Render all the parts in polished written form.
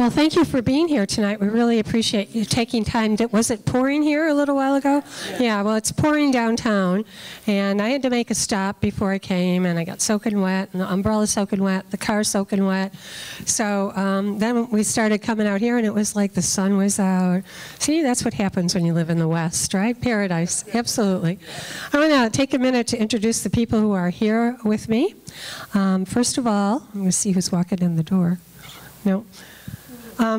Well, thank you for being here tonight. We really appreciate you taking time. Was it pouring here a little while ago? Yeah, well, it's pouring downtown, and I had to make a stop before I came, and I got soaking wet, and the umbrella soaking wet, the car soaking wet. So then we started coming out here, and it was like the sun was out. See, that's what happens when you live in the West, right? Paradise, absolutely. I want to take a minute to introduce the people who are here with me. First of all, I'm going to see who's walking in the door. No.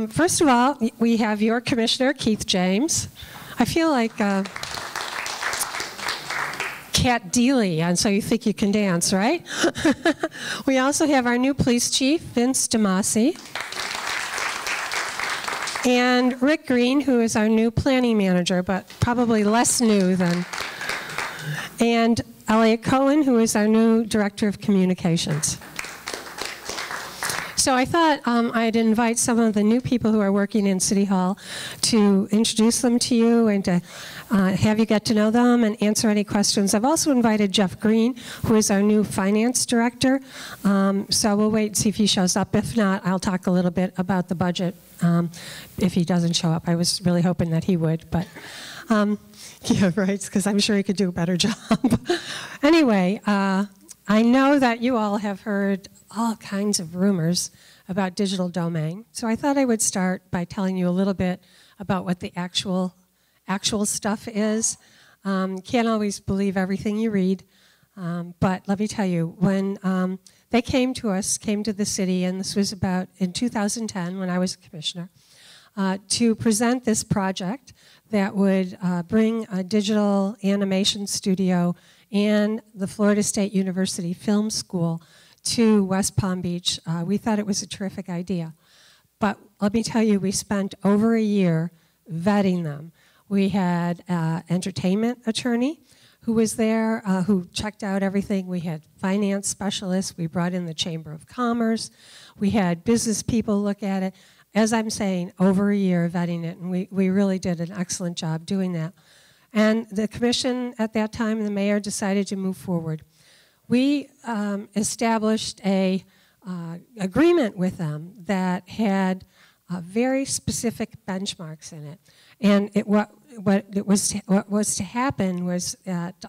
First of all, we have your commissioner, Keith James. I feel like Cat Dealey, and so you think you can dance, right? We also have our new police chief, Vince DeMasi. And Rick Green, who is our new planning manager, but probably less new than. And Elliot Cohen, who is our new director of communications. So I thought I'd invite some of the new people who are working in City Hall to introduce them to you and to have you get to know them and answer any questions. I've also invited Jeff Green, who is our new finance director. So we'll wait and see if he shows up. If not, I'll talk a little bit about the budget if he doesn't show up. I was really hoping that he would, but yeah, right, because I'm sure he could do a better job. Anyway, I know that you all have heard all kinds of rumors about digital domain. So I thought I would start by telling you a little bit about what the actual stuff is. Can't always believe everything you read, but let me tell you, when they came to the city, and this was about in 2010 when I was a commissioner, to present this project that would bring a digital animation studio and the Florida State University Film School to West Palm Beach. We thought it was a terrific idea. But let me tell you, we spent over a year vetting them. We had an entertainment attorney who was there, who checked out everything. We had finance specialists. We brought in the Chamber of Commerce. We had business people look at it. As I'm saying, over a year vetting it, and we really did an excellent job doing that. And the commission at that time, the mayor, decided to move forward. We established a agreement with them that had very specific benchmarks in it. And what was to happen was that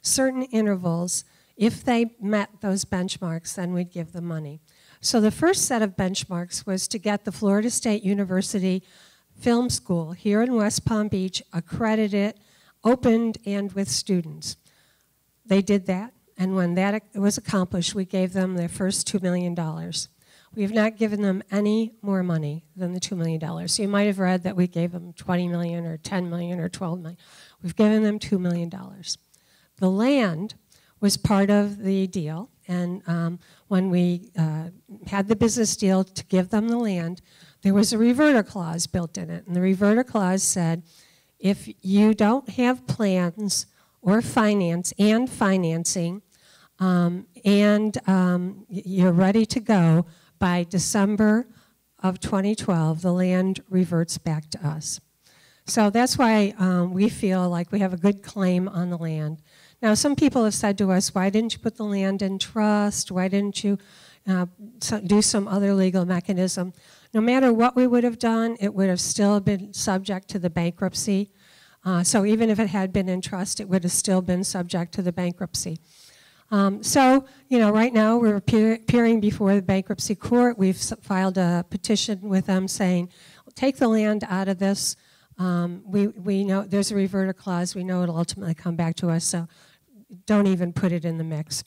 certain intervals, if they met those benchmarks, then we'd give them money. So the first set of benchmarks was to get the Florida State University Film School here in West Palm Beach accredited, opened, and with students. They did that, and when that was accomplished, we gave them their first $2 million. We have not given them any more money than the $2 million. So you might have read that we gave them $20 million or $10 million or $12 million. We've given them $2 million. The land was part of the deal, and when we had the business deal to give them the land, there was a reverter clause built in it, and the reverter clause said, if you don't have plans or financing, and you're ready to go, by December of 2012, the land reverts back to us. So that's why we feel like we have a good claim on the land. Now, some people have said to us, why didn't you put the land in trust? Why didn't you do some other legal mechanism? No matter what we would have done, it would have still been subject to the bankruptcy. So even if it had been in trust, it would have still been subject to the bankruptcy. So, you know, right now we're appearing before the bankruptcy court. We've filed a petition with them saying, take the land out of this. We know there's a reverter clause. We know it'll ultimately come back to us, so don't even put it in the mix.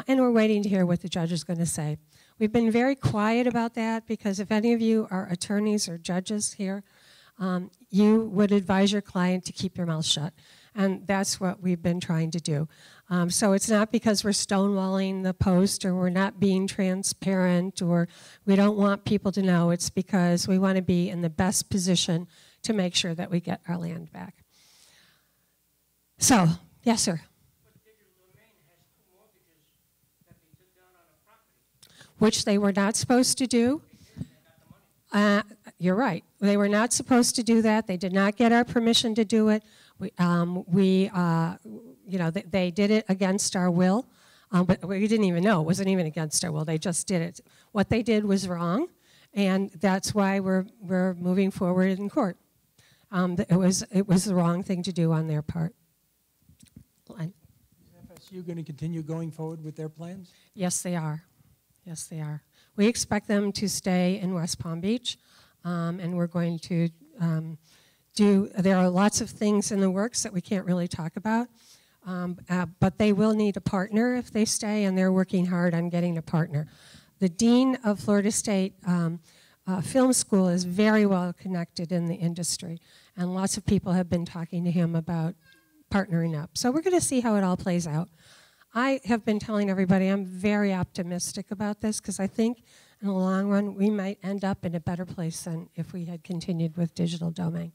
And we're waiting to hear what the judge is going to say. We've been very quiet about that because if any of you are attorneys or judges here, you would advise your client to keep your mouth shut. And that's what we've been trying to do. So it's not because we're stonewalling the post or we're not being transparent or we don't want people to know. It's because we want to be in the best position to make sure that we get our land back. So, yes, sir. Which they were not supposed to do. You're right. They were not supposed to do that. They did not get our permission to do it. They did it against our will, but we didn't even know. It wasn't even against our will. They just did it. What they did was wrong, And that's why we're moving forward in court. It was the wrong thing to do on their part. Is FSU going to continue going forward with their plans? Yes, they are. Yes, they are. We expect them to stay in West Palm Beach, and we're going to there are lots of things in the works that we can't really talk about, but they will need a partner if they stay, and they're working hard on getting a partner. The dean of Florida State Film School is very well connected in the industry, and lots of people have been talking to him about partnering up. So we're going to see how it all plays out. I have been telling everybody I'm very optimistic about this because I think in the long run we might end up in a better place than if we had continued with digital domain.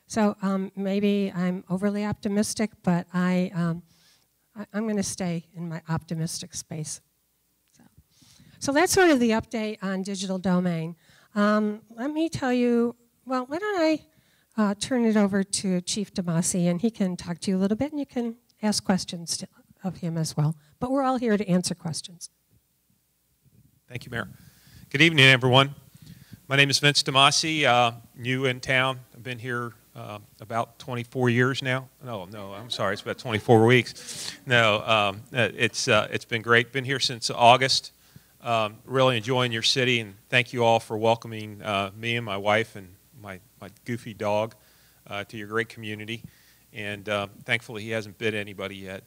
So maybe I'm overly optimistic, but I'm going to stay in my optimistic space. So that's sort of the update on digital domain. Let me tell you, well, why don't I turn it over to Chief Damasi, and he can talk to you a little bit, and you can ask questions of him as well. But we're all here to answer questions. Thank you, Mayor. Good evening, everyone. My name is Vince Damasi, new in town. I've been here about 24 years now. No, I'm sorry, it's about 24 weeks. No, it's been great. Been here since August. Really enjoying your city, and thank you all for welcoming me and my wife and my goofy dog to your great community. And thankfully he hasn't bit anybody yet.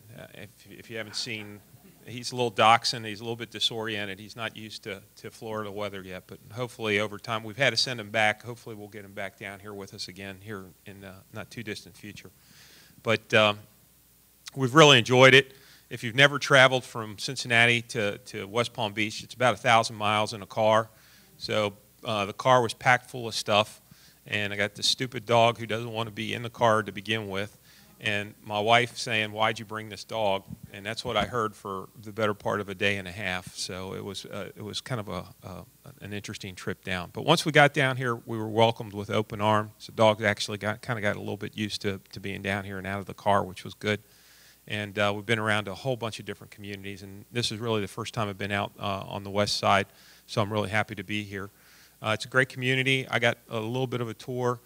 If you haven't seen, he's a little dachshund. He's a little bit disoriented. He's not used to Florida weather yet, but hopefully over time, we've had to send him back. Hopefully we'll get him back down here with us again here in the not too distant future. But we've really enjoyed it. If you've never traveled from Cincinnati to West Palm Beach, it's about 1,000 miles in a car. So the car was packed full of stuff. And I got this stupid dog who doesn't want to be in the car to begin with. And my wife saying, "Why'd you bring this dog?" And that's what I heard for the better part of a day and a half. So it was kind of an interesting trip down. But once we got down here, we were welcomed with open arms. The dog actually got a little bit used to being down here and out of the car, which was good. And we've been around a whole bunch of different communities. And this is really the first time I've been out on the west side. So I'm really happy to be here. It's a great community. I got a little bit of a tour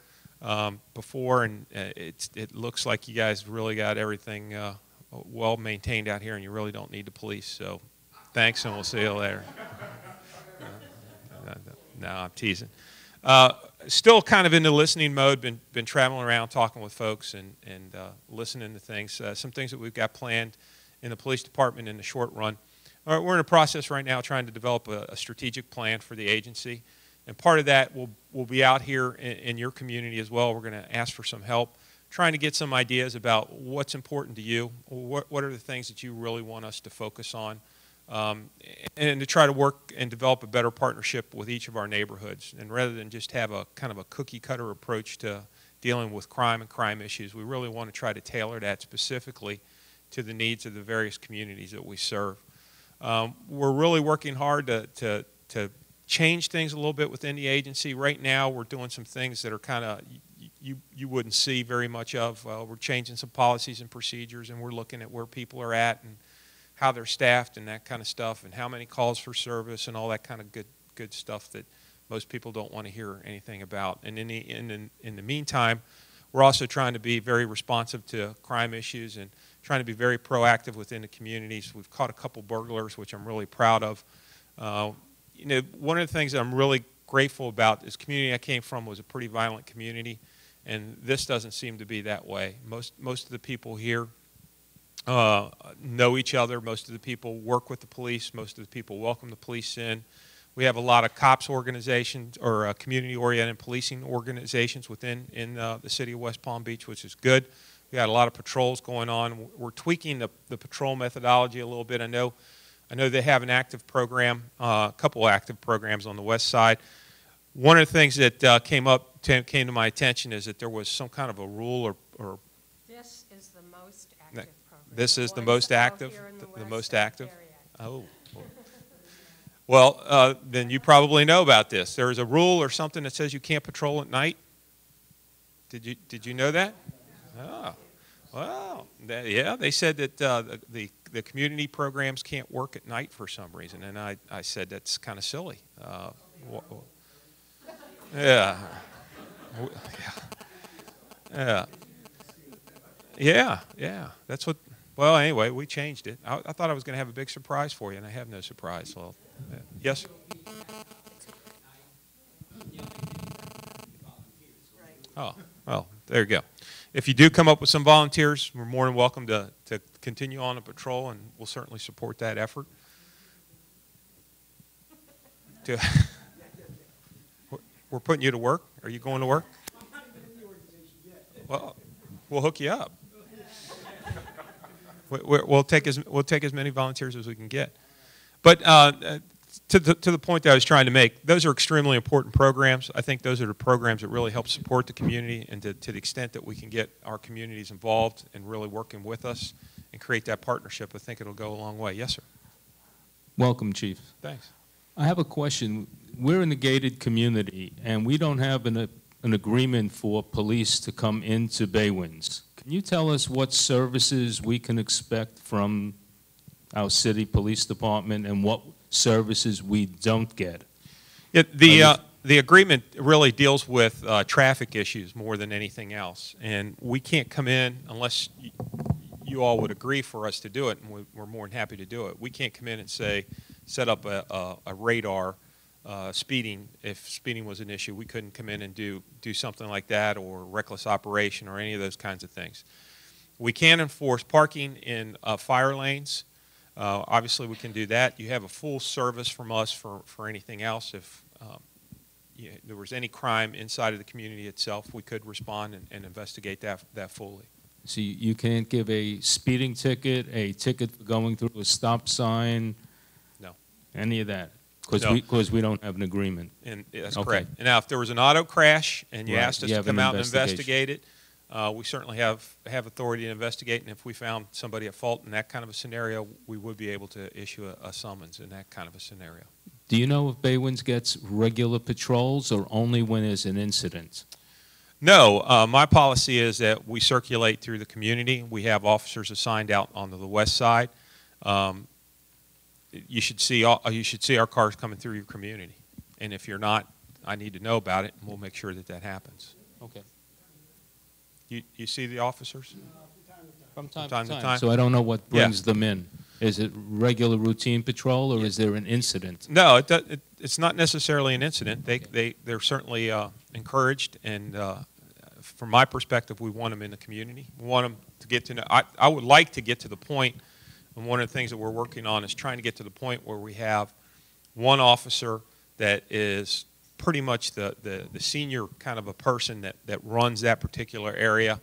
before, and it looks like you guys really got everything well maintained out here, and you really don't need the police. So thanks, and we'll see you later. No, I'm teasing. Still kind of in the listening mode. Been traveling around talking with folks and listening to things. Some things that we've got planned in the police department in the short run. We're in a process right now trying to develop a strategic plan for the agency. And part of that will be out here in your community as well. We're going to ask for some help, trying to get some ideas about what's important to you, what are the things that you really want us to focus on, and to try to work and develop a better partnership with each of our neighborhoods. And rather than just have a kind of a cookie-cutter approach to dealing with crime and crime issues, we really want to try to tailor that specifically to the needs of the various communities that we serve. We're really working hard to change things a little bit within the agency. Right now, we're doing some things that are kind of you wouldn't see very much of. We're changing some policies and procedures, and we're looking at where people are at and how they're staffed and that kind of stuff, and how many calls for service and all that kind of good stuff that most people don't want to hear anything about. And in the meantime, we're also trying to be very responsive to crime issues and trying to be very proactive within the communities. We've caught a couple burglars, which I'm really proud of. You know, one of the things that I'm really grateful about is the community I came from was a pretty violent community, and this doesn't seem to be that way. Most of the people here know each other. Most of the people work with the police. Most of the people welcome the police in. We have a lot of cops organizations or community-oriented policing organizations within the city of West Palm Beach, which is good. We got a lot of patrols going on. We're tweaking the patrol methodology a little bit. I know they have an active program, a couple of active programs on the west side. One of the things that came to my attention is that there was some kind of a rule or This is the most active program. This is the most active? The most active? Oh. Well, then you probably know about this. There is a rule or something that says you can't patrol at night. Did you know that? Oh. Well, yeah, they said that the community programs can't work at night for some reason, and I said that's kind of silly. Yeah. Yeah. Yeah. Yeah. That's what. Well, anyway, we changed it. I thought I was going to have a big surprise for you, and I have no surprise. Well, yes. Oh, well, there you go. If you do come up with some volunteers, we're more than welcome to continue on the patrol, and we'll certainly support that effort. We're putting you to work. Are you going to work? Well, we'll hook you up. We'll take as many volunteers as we can get. But to the point that I was trying to make, those are extremely important programs. I think those are the programs that really help support the community, and to the extent that we can get our communities involved and really working with us and create that partnership, I think it'll go a long way. Yes, sir. Welcome, Chief. Thanks. I have a question. We're in a gated community, and we don't have an agreement for police to come into Baywinds. Can you tell us what services we can expect from our city police department and what services we don't get? Yeah, the agreement really deals with traffic issues more than anything else, and we can't come in unless you all would agree for us to do it, and we're more than happy to do it. We can't come in and say, set up a radar speeding. If speeding was an issue, we couldn't come in and do something like that, or reckless operation, or any of those kinds of things. We can enforce parking in fire lanes. Obviously, we can do that. You have a full service from us for anything else. If there was any crime inside of the community itself, we could respond and investigate that fully. So you can't give a speeding ticket, a ticket for going through a stop sign? No. Any of that? No. Because we don't have an agreement. And that's Okay. correct. And now, if there was an auto crash and you Right. asked us You to have come an out and investigation. investigate it, we certainly have authority to investigate. And if we found somebody at fault in that kind of a scenario, we would be able to issue a summons in that kind of a scenario. Do you know if Baywinds gets regular patrols or only when there's an incident? No, my policy is that we circulate through the community. We have officers assigned out on the west side. You should see our cars coming through your community, and if you're not, I need to know about it, and we'll make sure that happens. Okay. You see the officers? From time to time. So I don't know what brings them in. Is it regular routine patrol, or is there an incident? No, it's not necessarily an incident. They're certainly encouraged, and from my perspective, we want them in the community. We want them to get to know. I would like to get to the point, and one of the things that we're working on is trying to get to the point where we have one officer that is pretty much the senior kind of a person that runs that particular area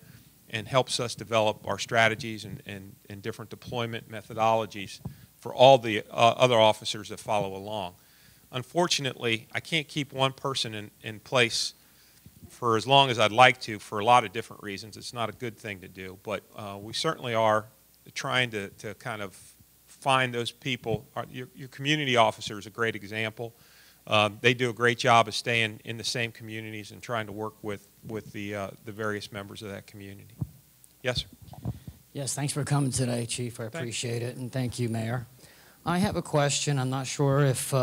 and helps us develop our strategies and different deployment methodologies for all the other officers that follow along. Unfortunately, I can't keep one person in place for as long as I'd like to for a lot of different reasons. It's not a good thing to do, but we certainly are trying to kind of find those people. Your community officer is a great example. They do a great job of staying in the same communities and trying to work with the various members of that community. Yes, sir. Yes, thanks for coming today, Chief. I appreciate it, and thank you, Mayor. I have a question. I'm not sure if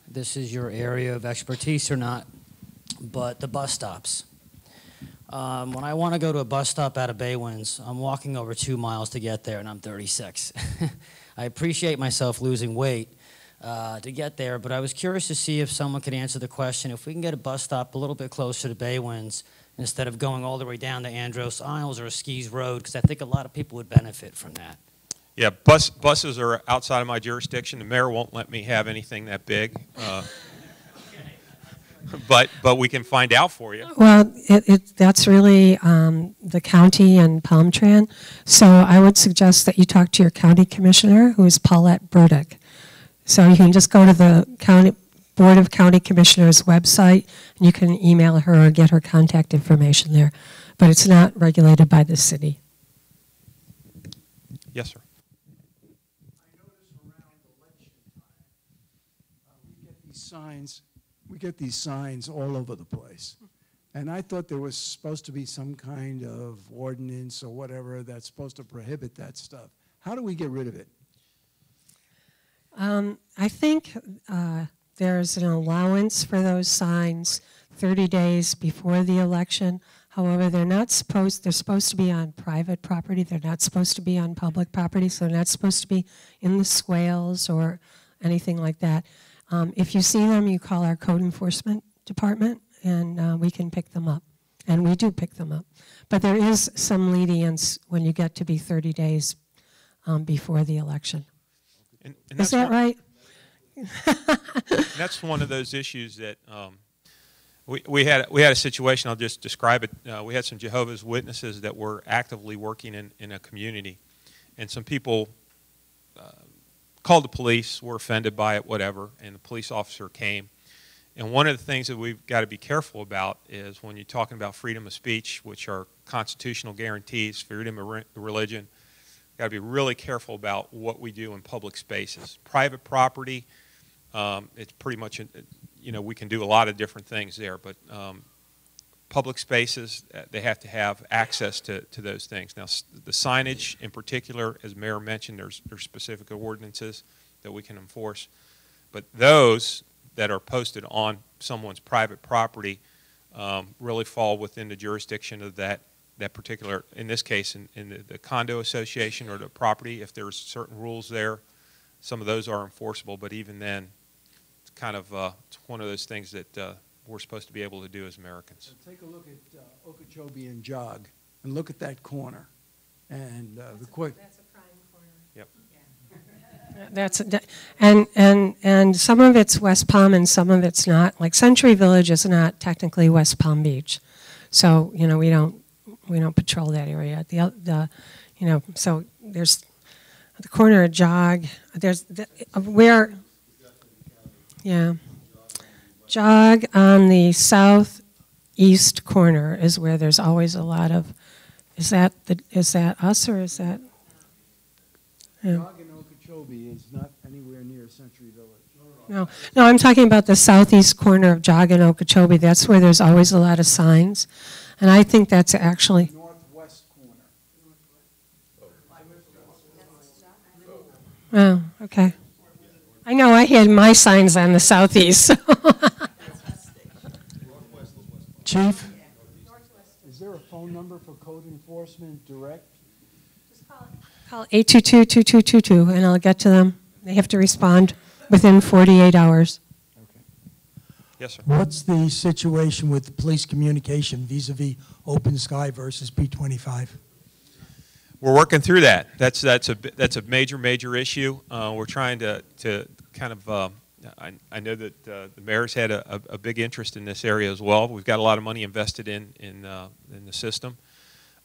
this is your area of expertise or not, but the bus stops. When I want to go to a bus stop out of Baywinds, I'm walking over 2 miles to get there, and I'm 36. I appreciate myself losing weight to get there, but I was curious to see if someone could answer the question, if we can get a bus stop a little bit closer to Baywinds instead of going all the way down to Andros Isles or Skis Road, because I think a lot of people would benefit from that. Yeah, buses are outside of my jurisdiction. The mayor won't let me have anything that big. But we can find out for you. Well, that's really the county and Palmtran. So I would suggest that you talk to your county commissioner, who is Paulette Burdick. So you can just go to the Board of County Commissioners website, and you can email her or get her contact information there. But it's not regulated by the city. Yes, sir. I notice around election time, we get these signs all over the place. And I thought there was supposed to be some kind of ordinance or whatever that's supposed to prohibit that stuff. How do we get rid of it? I think there's an allowance for those signs 30 days before the election. However, they're supposed to be on private property. They're not supposed to be on public property, so they're not supposed to be in the swales or anything like that. If you see them, you call our code enforcement department, and we can pick them up. And we do pick them up. But there is some lenience when you get to be 30 days before the election. And is that right? That's one of those issues that we had a situation. I'll just describe it. We had some Jehovah's Witnesses that were actively working in a community, and some people called the police, were offended by it, whatever, and the police officer came. And one of the things that we've got to be careful about is when you're talking about freedom of speech, which are constitutional guarantees, freedom of religion, got to be really careful about what we do in public spaces. Private property, it's pretty much, we can do a lot of different things there, but public spaces, they have to have access to those things. Now, the signage in particular, as Mayor mentioned, there's specific ordinances that we can enforce, but those that are posted on someone's private property really fall within the jurisdiction of that particular, in this case, in the condo association or the property. If there's certain rules there, some of those are enforceable, but even then, it's kind of it's one of those things that we're supposed to be able to do as Americans. So take a look at Okeechobee and Jog, and look at that corner. And that's a prime corner. Yep. And some of it's West Palm and some of it's not. Like Century Village is not technically West Palm Beach, so we don't patrol that area. So there's the corner of Jog. There's Jog on the southeast corner is where there's always a lot of. Is that us or is that? Yeah. Jog in Okeechobee is not anywhere near Century Village. No, I'm talking about the southeast corner of Jog and Okeechobee. That's where there's always a lot of signs, and I think that's actually northwest corner. Oh, okay. I know I had my signs on the southeast. Chief, is there a phone number for code enforcement direct? Just call 822-2222, and I'll get to them. They have to respond within 48 hours. Okay. Yes, sir. What's the situation with the police communication vis-a-vis Open Sky versus P25? We're working through that. That's a major issue. We're trying to kind of. I know that the mayor's had a big interest in this area as well. We've got a lot of money invested in the system.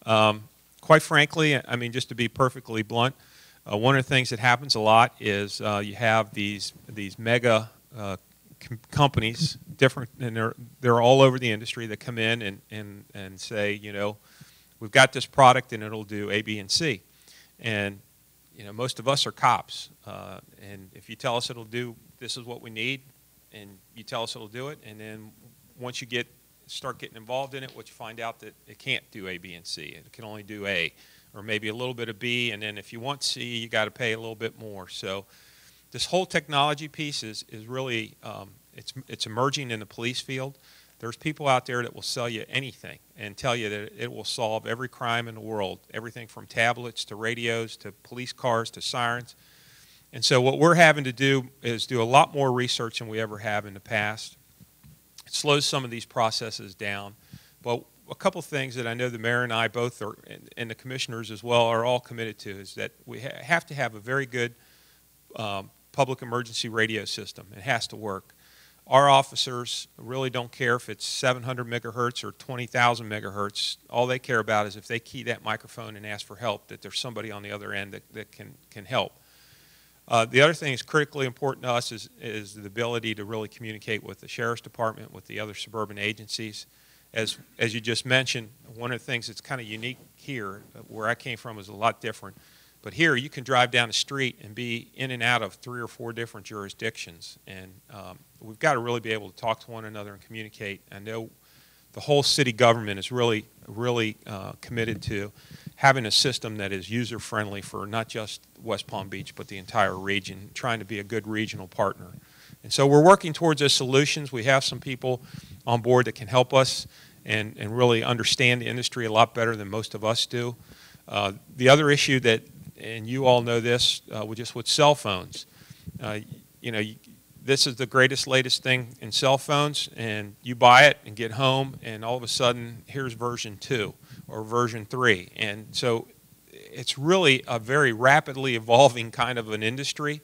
Quite frankly, I mean, just to be perfectly blunt, one of the things that happens a lot is you have these mega companies, different, and they're all over the industry, that come in and say, we've got this product and it'll do A, B, and C. And most of us are cops, and if you tell us it'll do, this is what we need, and you tell us it'll do it, and then once you start getting involved in it, what you find out that it can't do A, B, and C. It can only do A, or maybe a little bit of B, and then if you want C, you got to pay a little bit more. So this whole technology piece is really, it's emerging in the police field. There's people out there that will sell you anything and tell you that it will solve every crime in the world, everything from tablets to radios to police cars to sirens. And so what we're having to do is do a lot more research than we ever have in the past. It slows some of these processes down. But a couple things that I know the mayor and I both are, and the commissioners as well, are all committed to, is that we have to have a very good public emergency radio system. It has to work. Our officers really don't care if it's 700 megahertz or 20,000 megahertz. All they care about is if they key that microphone and ask for help, that there's somebody on the other end that can help. The other thing that's critically important to us is the ability to really communicate with the Sheriff's Department, with the other suburban agencies. As you just mentioned, one of the things that's kind of unique here, where I came from, is a lot different. But here, you can drive down the street and be in and out of 3 or 4 different jurisdictions. And we've got to really be able to talk to one another and communicate. I know the whole city government is really committed to having a system that is user-friendly for not just West Palm Beach, but the entire region, trying to be a good regional partner. And so we're working towards those solutions. We have some people on board that can help us and really understand the industry a lot better than most of us do. The other issue that, and you all know this, with cell phones, you know, this is the greatest, latest thing in cell phones, and you buy it and get home, and all of a sudden, here's version 2 or version 3. And so it's really a very rapidly evolving kind of an industry,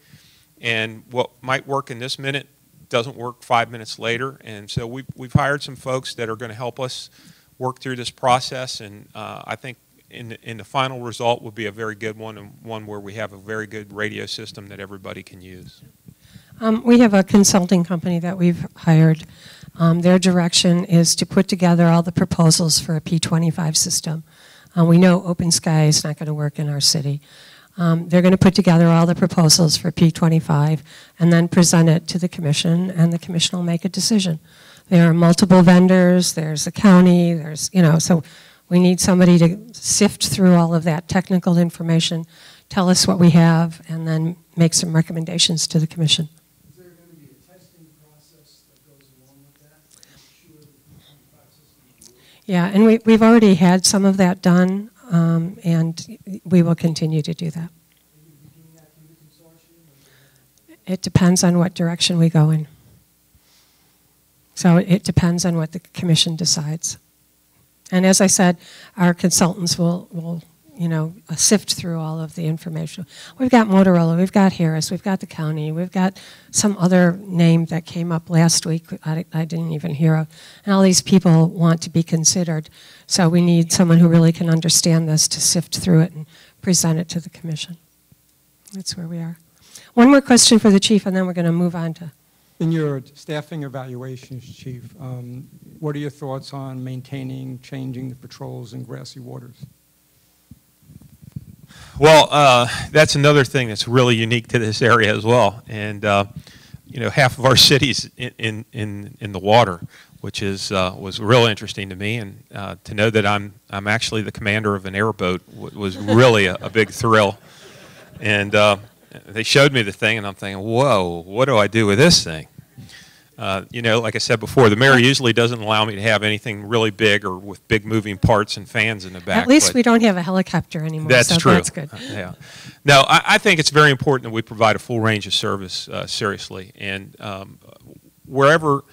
and what might work in this minute doesn't work 5 minutes later. And so we've hired some folks that are going to help us work through this process, and I think in the final result will be a very good one, and one where we have a very good radio system that everybody can use. We have a consulting company that we've hired. Their direction is to put together all the proposals for a P25 system. We know open sky is not going to work in our city. They're going to put together all the proposals for P25 and then present it to the commission, and the commission will make a decision. There are multiple vendors, there's the county, there's, you know, so we need somebody to sift through all of that technical information, tell us what we have, and then make some recommendations to the commission. Is there going to be a testing process that goes along with that to make sure that the P25 system works? Yeah, and we've already had some of that done, and we will continue to do that. Are you going to be doing that through the consortium? It depends on what direction we go in. So it depends on what the commission decides. And as I said, our consultants will you know, sift through all of the information. We've got Motorola, we've got Harris, we've got the county, we've got some other name that came up last week I didn't even hear of. And all these people want to be considered. So we need someone who really can understand this to sift through it and present it to the commission. That's where we are. One more question for the chief, and then we're going to move on to. In your staffing evaluations, Chief, what are your thoughts on maintaining, changing the patrols in grassy waters? Well, that's another thing that's really unique to this area as well. And you know, half of our city's in the water, which is was real interesting to me. And to know that I'm actually the commander of an airboat was really a big thrill. And they showed me the thing, and I'm thinking, whoa, what do I do with this thing? You know, like I said before, the mayor usually doesn't allow me to have anything really big or with big moving parts and fans in the back. At least we don't have a helicopter anymore. That's so true. That's good. Yeah. No, I think it's very important that we provide a full range of service, seriously. And wherever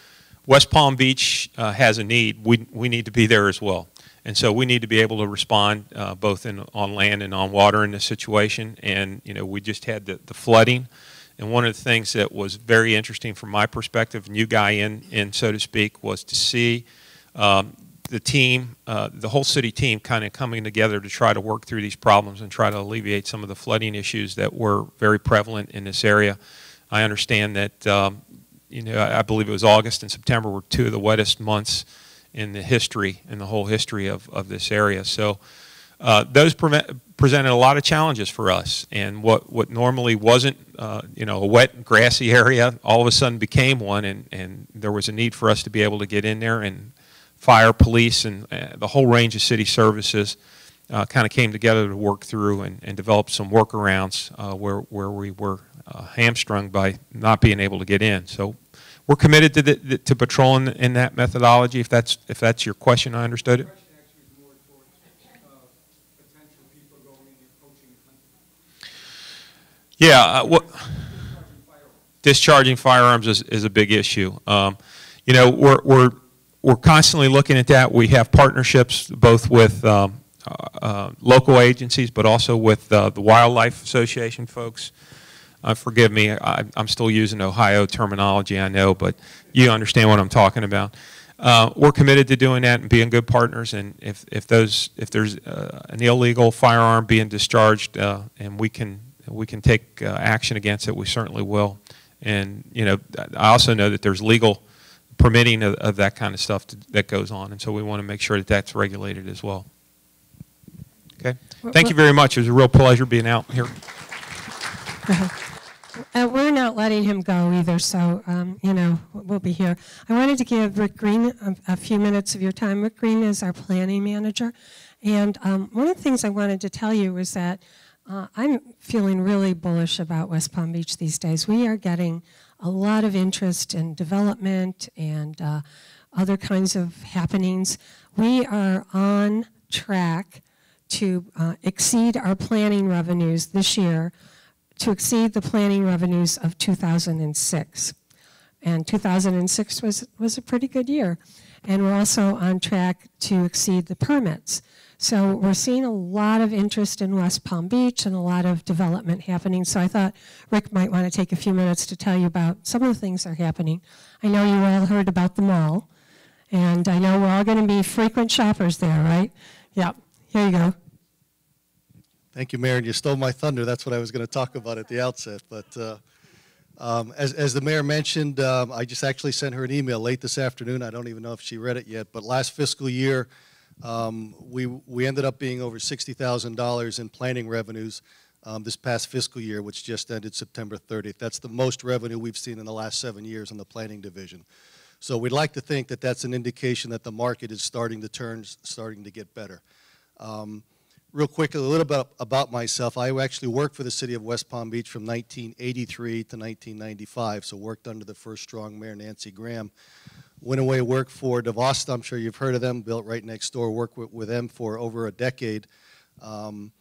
West Palm Beach has a need, we need to be there as well. And so we need to be able to respond both on land and on water in this situation. And, you know, we just had the flooding. And one of the things that was very interesting from my perspective, new guy in so to speak, was to see the team, the whole city team kind of coming together to try to work through these problems and try to alleviate some of the flooding issues that were very prevalent in this area. I understand that, you know, I believe it was August and September were two of the wettest months in the history, in the whole history of this area. So those presented a lot of challenges for us, and what normally wasn't you know, a wet grassy area all of a sudden became one, and there was a need for us to be able to get in there, and fire, police, and the whole range of city services kind of came together to work through and develop some workarounds where we were hamstrung by not being able to get in. So we're committed to patrolling in that methodology, if that's your question. I understood it. Yeah, discharging firearms is a big issue. You know, we're constantly looking at that. We have partnerships both with local agencies, but also with the Wildlife Association folks. Forgive me, I'm still using Ohio terminology, I know, but you understand what I'm talking about. We're committed to doing that and being good partners. And if there's an illegal firearm being discharged, and we can take action against it, we certainly will. And, you know, I also know that there's legal permitting of that kind of stuff that goes on, and so we want to make sure that that's regulated as well. Okay? Thank you very much. It was a real pleasure being out here. We're not letting him go either, so, you know, we'll be here. I wanted to give Rick Green a few minutes of your time. Rick Green is our planning manager, and one of the things I wanted to tell you is that I'm feeling really bullish about West Palm Beach these days. We are getting a lot of interest in development and other kinds of happenings. We are on track to exceed our planning revenues this year, to exceed the planning revenues of 2006. And 2006 was a pretty good year. And we're also on track to exceed the permits. So we're seeing a lot of interest in West Palm Beach and a lot of development happening. So I thought Rick might want to take a few minutes to tell you about some of the things that are happening. I know you all heard about the mall, and I know we're all going to be frequent shoppers there, right? Yeah, here you go. Thank you, Mayor, and you stole my thunder. That's what I was going to talk about at the outset. But as the Mayor mentioned, I just actually sent her an email late this afternoon. I don't even know if she read it yet. But last fiscal year, we ended up being over $60,000 in planning revenues this past fiscal year, which just ended September 30th. That's the most revenue we've seen in the last 7 years in the planning division. So we'd like to think that that's an indication that the market is starting to turn, starting to get better. Real quick, a little bit about myself. I actually worked for the city of West Palm Beach from 1983 to 1995, so worked under the first strong mayor, Nancy Graham. Went away, worked for DeVosta. I'm sure you've heard of them, built right next door, worked with them for over a decade. And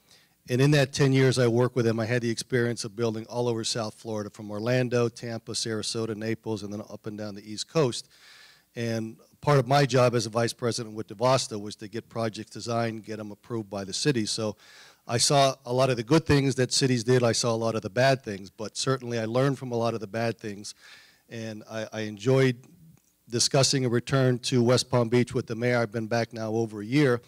in that 10 years I worked with them, I had the experience of building all over South Florida, from Orlando, Tampa, Sarasota, Naples, and then up and down the East Coast. And part of my job as a vice president with DeVosta was to get projects designed, get them approved by the city. So I saw a lot of the good things that cities did. I saw a lot of the bad things, but certainly I learned from a lot of the bad things. And I enjoyed discussing a return to West Palm Beach with the mayor. I've been back now over a year.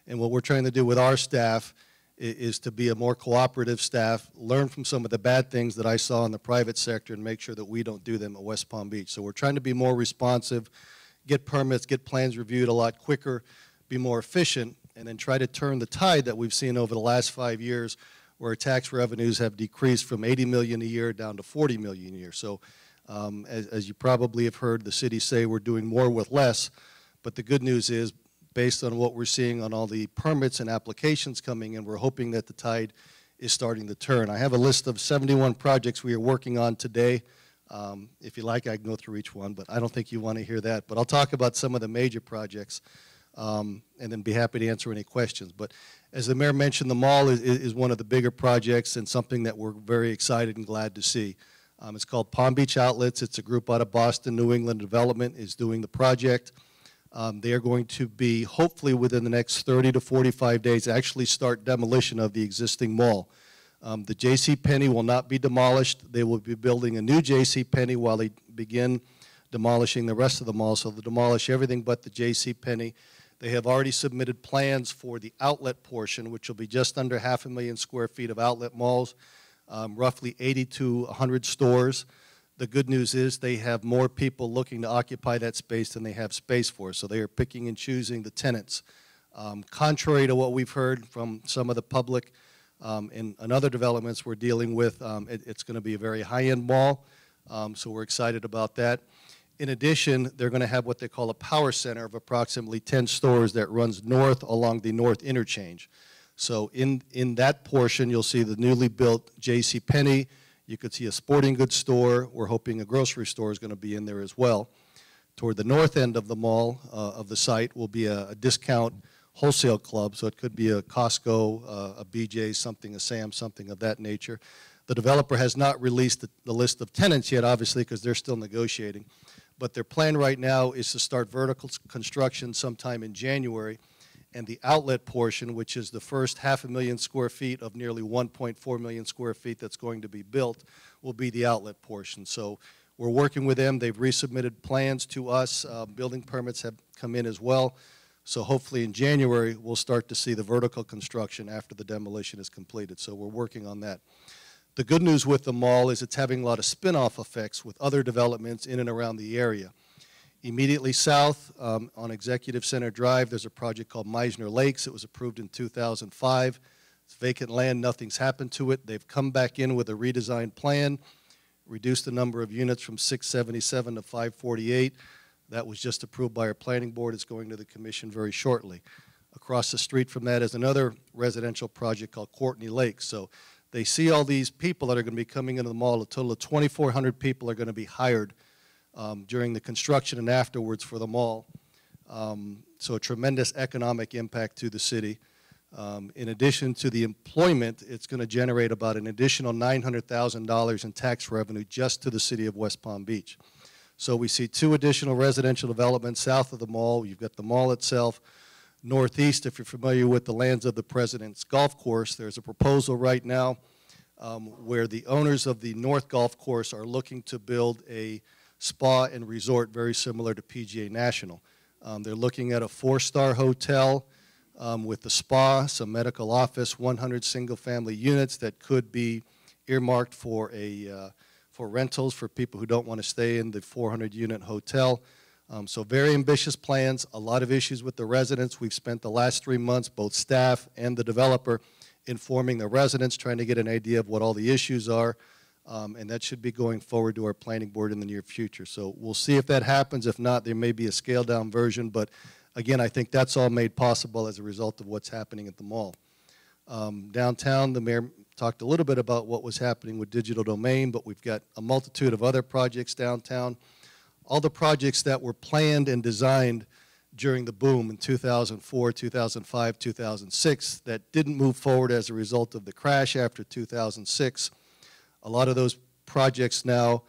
And what we're trying to do with our staff is to be a more cooperative staff, learn from some of the bad things that I saw in the private sector, and make sure that we don't do them at West Palm Beach. So we're trying to be more responsive, get permits, get plans reviewed a lot quicker, be more efficient, and then try to turn the tide that we've seen over the last 5 years, where tax revenues have decreased from $80 million a year down to $40 million a year. So as you probably have heard the city say, we're doing more with less, but the good news is, based on what we're seeing on all the permits and applications coming in, we're hoping that the tide is starting to turn. I have a list of 71 projects we are working on today. If you like, I can go through each one, but I don't think you want to hear that. But I'll talk about some of the major projects and then be happy to answer any questions. But as the mayor mentioned, the mall is one of the bigger projects and something that we're very excited and glad to see. It's called Palm Beach Outlets. It's a group out of Boston, New England Development is doing the project. They are going to be, hopefully within the next 30 to 45 days, actually start demolition of the existing mall. The JCPenney will not be demolished. They will be building a new JCPenney while they begin demolishing the rest of the mall. So they'll demolish everything but the JCPenney. They have already submitted plans for the outlet portion, which will be just under 500,000 square feet of outlet malls, roughly 80 to 100 stores. The good news is they have more people looking to occupy that space than they have space for, so they are picking and choosing the tenants. Contrary to what we've heard from some of the public and other developments we're dealing with, it's going to be a very high-end mall, so we're excited about that. In addition, they're going to have what they call a power center of approximately 10 stores that runs north along the north interchange. So in that portion, you'll see the newly built JCPenney. You could see a sporting goods store. We're hoping a grocery store is going to be in there as well. Toward the north end of the mall, of the site, will be a discount wholesale club. So it could be a Costco, a BJ's, something, a Sam's, something of that nature. The developer has not released the list of tenants yet, obviously, because they're still negotiating. But their plan right now is to start vertical construction sometime in January. And the outlet portion, which is the first 500,000 square feet of nearly 1.4 million square feet that's going to be built, will be the outlet portion. So we're working with them. They've resubmitted plans to us. Building permits have come in as well. So hopefully in January, we'll start to see the vertical construction after the demolition is completed. So we're working on that. The good news with the mall is it's having a lot of spin-off effects with other developments in and around the area. Immediately south on Executive Center Drive, there's a project called Meisner Lakes. It was approved in 2005. It's vacant land. Nothing's happened to it. They've come back in with a redesigned plan, reduced the number of units from 677 to 548. That was just approved by our planning board. It's going to the commission very shortly. Across the street from that is another residential project called Courtney Lakes. So They see all these people that are going to be coming into the mall. A total of 2,400 people are going to be hired during the construction and afterwards for the mall. So a tremendous economic impact to the city. In addition to the employment, it's going to generate about an additional $900,000 in tax revenue just to the city of West Palm Beach. So we see 2 additional residential developments south of the mall. You've got the mall itself. Northeast, if you're familiar with the lands of the President's Golf Course, there's a proposal right now where the owners of the North Golf Course are looking to build a spa and resort very similar to PGA National. They're looking at a 4-star hotel with the spa, some medical office, 100 single-family units that could be earmarked for rentals for people who don't want to stay in the 400-unit hotel. So very ambitious plans, a lot of issues with the residents. We've spent the last 3 months, both staff and the developer, informing the residents, trying to get an idea of what all the issues are, and that should be going forward to our planning board in the near future. So we'll see if that happens. If not, there may be a scaled-down version, but again, I think that's all made possible as a result of what's happening at the mall. Downtown, the mayor talked a little bit about what was happening with Digital Domain, but we've got a multitude of other projects downtown. All the projects that were planned and designed during the boom in 2004, 2005, 2006 that didn't move forward as a result of the crash after 2006. A lot of those projects now,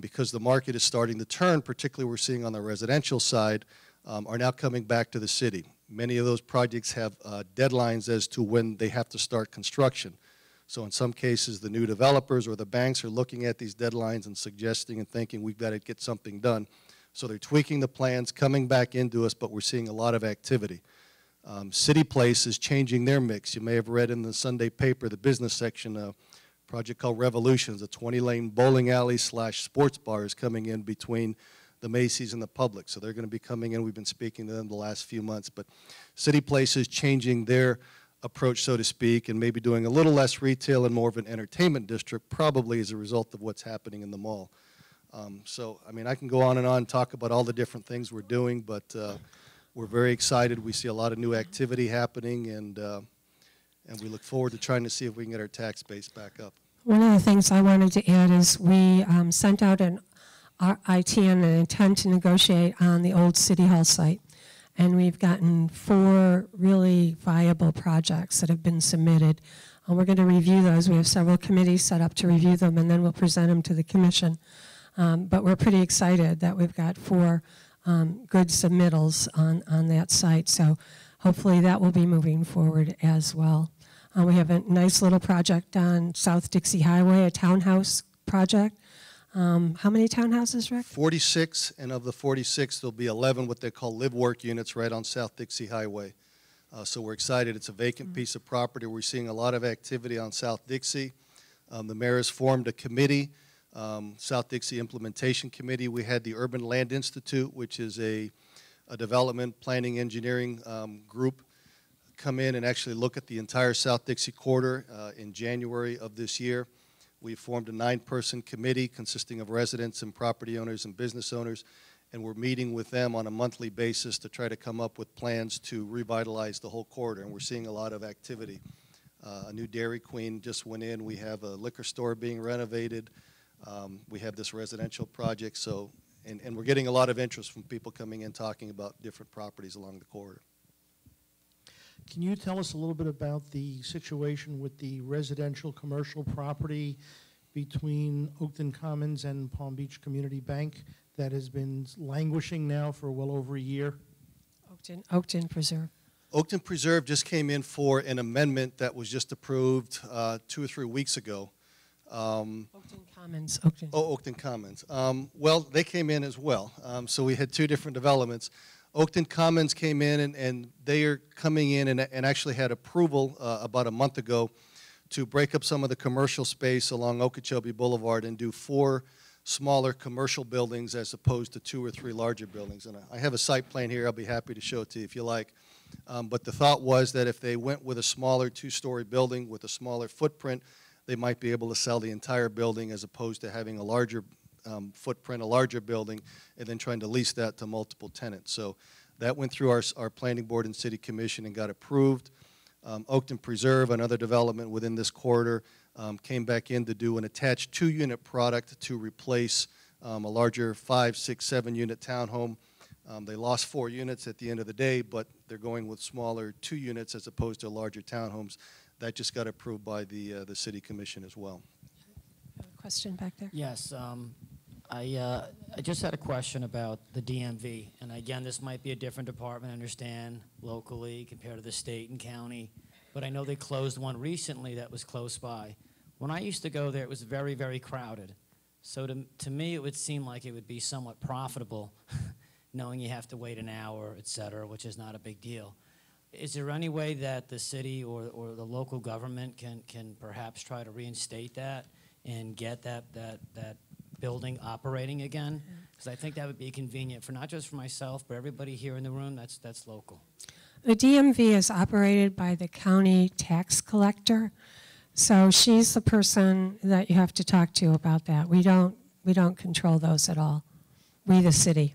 because the market is starting to turn, particularly we're seeing on the residential side, are now coming back to the city. Many of those projects have deadlines as to when they have to start construction. So in some cases, the new developers or the banks are looking at these deadlines and suggesting and thinking we've got to get something done. So they're tweaking the plans, coming back into us, but we're seeing a lot of activity. City Place is changing their mix. You may have read in the Sunday paper, the business section, a project called Revolutions, a 20-lane bowling alley / sports bar is coming in between the Macy's and the Publix. So they're going to be coming in. We've been speaking to them the last few months. But City Place is changing their approach, so to speak, and maybe doing a little less retail and more of an entertainment district, probably as a result of what's happening in the mall. So, I mean, I can go on and talk about all the different things we're doing, but we're very excited. We see a lot of new activity happening, and we look forward to trying to see if we can get our tax base back up. One of the things I wanted to add is we sent out an IT and an intent to negotiate on the old City Hall site. And we've gotten 4 really viable projects that have been submitted. We're going to review those. We have several committees set up to review them, and then we'll present them to the commission. But we're pretty excited that we've got 4 good submittals on that site. So hopefully that will be moving forward as well. We have a nice little project on South Dixie Highway, a townhouse project. How many townhouses, Rick? 46, and of the 46, there'll be 11 what they call live-work units right on South Dixie Highway. So we're excited. It's a vacant piece of property. We're seeing a lot of activity on South Dixie. The mayor has formed a committee, South Dixie Implementation Committee. We had the Urban Land Institute, which is a development planning engineering group, come in and actually look at the entire South Dixie corridor in January of this year. We formed a 9-person committee consisting of residents and property owners and business owners, and we're meeting with them on a monthly basis to try to come up with plans to revitalize the whole corridor, and we're seeing a lot of activity. A new Dairy Queen just went in. We have a liquor store being renovated. We have this residential project, so, and we're getting a lot of interest from people coming in talking about different properties along the corridor. Can you tell us a little bit about the situation with the residential commercial property between Oakton Commons and Palm Beach Community Bank that has been languishing now for well over a year? Oakton Preserve. Oakton Preserve just came in for an amendment that was just approved 2 or 3 weeks ago. Oakton Commons. Oakton Commons. Well, they came in as well. So we had 2 different developments. Oakton Commons came in, and they are coming in and actually had approval about a month ago to break up some of the commercial space along Okeechobee Boulevard and do 4 smaller commercial buildings as opposed to 2 or 3 larger buildings. And I have a site plan here. I'll be happy to show it to you if you like. But the thought was that if they went with a smaller 2-story building with a smaller footprint, they might be able to sell the entire building as opposed to having a larger footprint, a larger building, and then trying to lease that to multiple tenants. So that went through our planning board and city commission and got approved. Oakton Preserve, another development within this corridor, came back in to do an attached 2-unit product to replace a larger 5, 6, 7-unit townhome. They lost 4 units at the end of the day, but they're going with smaller 2 units as opposed to larger townhomes. That just got approved by the City Commission as well. Question back there. Yes, I just had a question about the DMV. And again, this might be a different department, I understand, locally compared to the state and county. But I know they closed one recently that was close by. When I used to go there, it was very, very crowded. So to me, it would seem like it would be somewhat profitable, knowing you have to wait an hour, et cetera, which is not a big deal. Is there any way that the city or the local government can perhaps try to reinstate that and get that building operating again? Because I think that would be convenient for not just for myself, but everybody here in the room that's local. The DMV is operated by the county tax collector, so she's the person that you have to talk to about that. We don't control those at all. We, the city.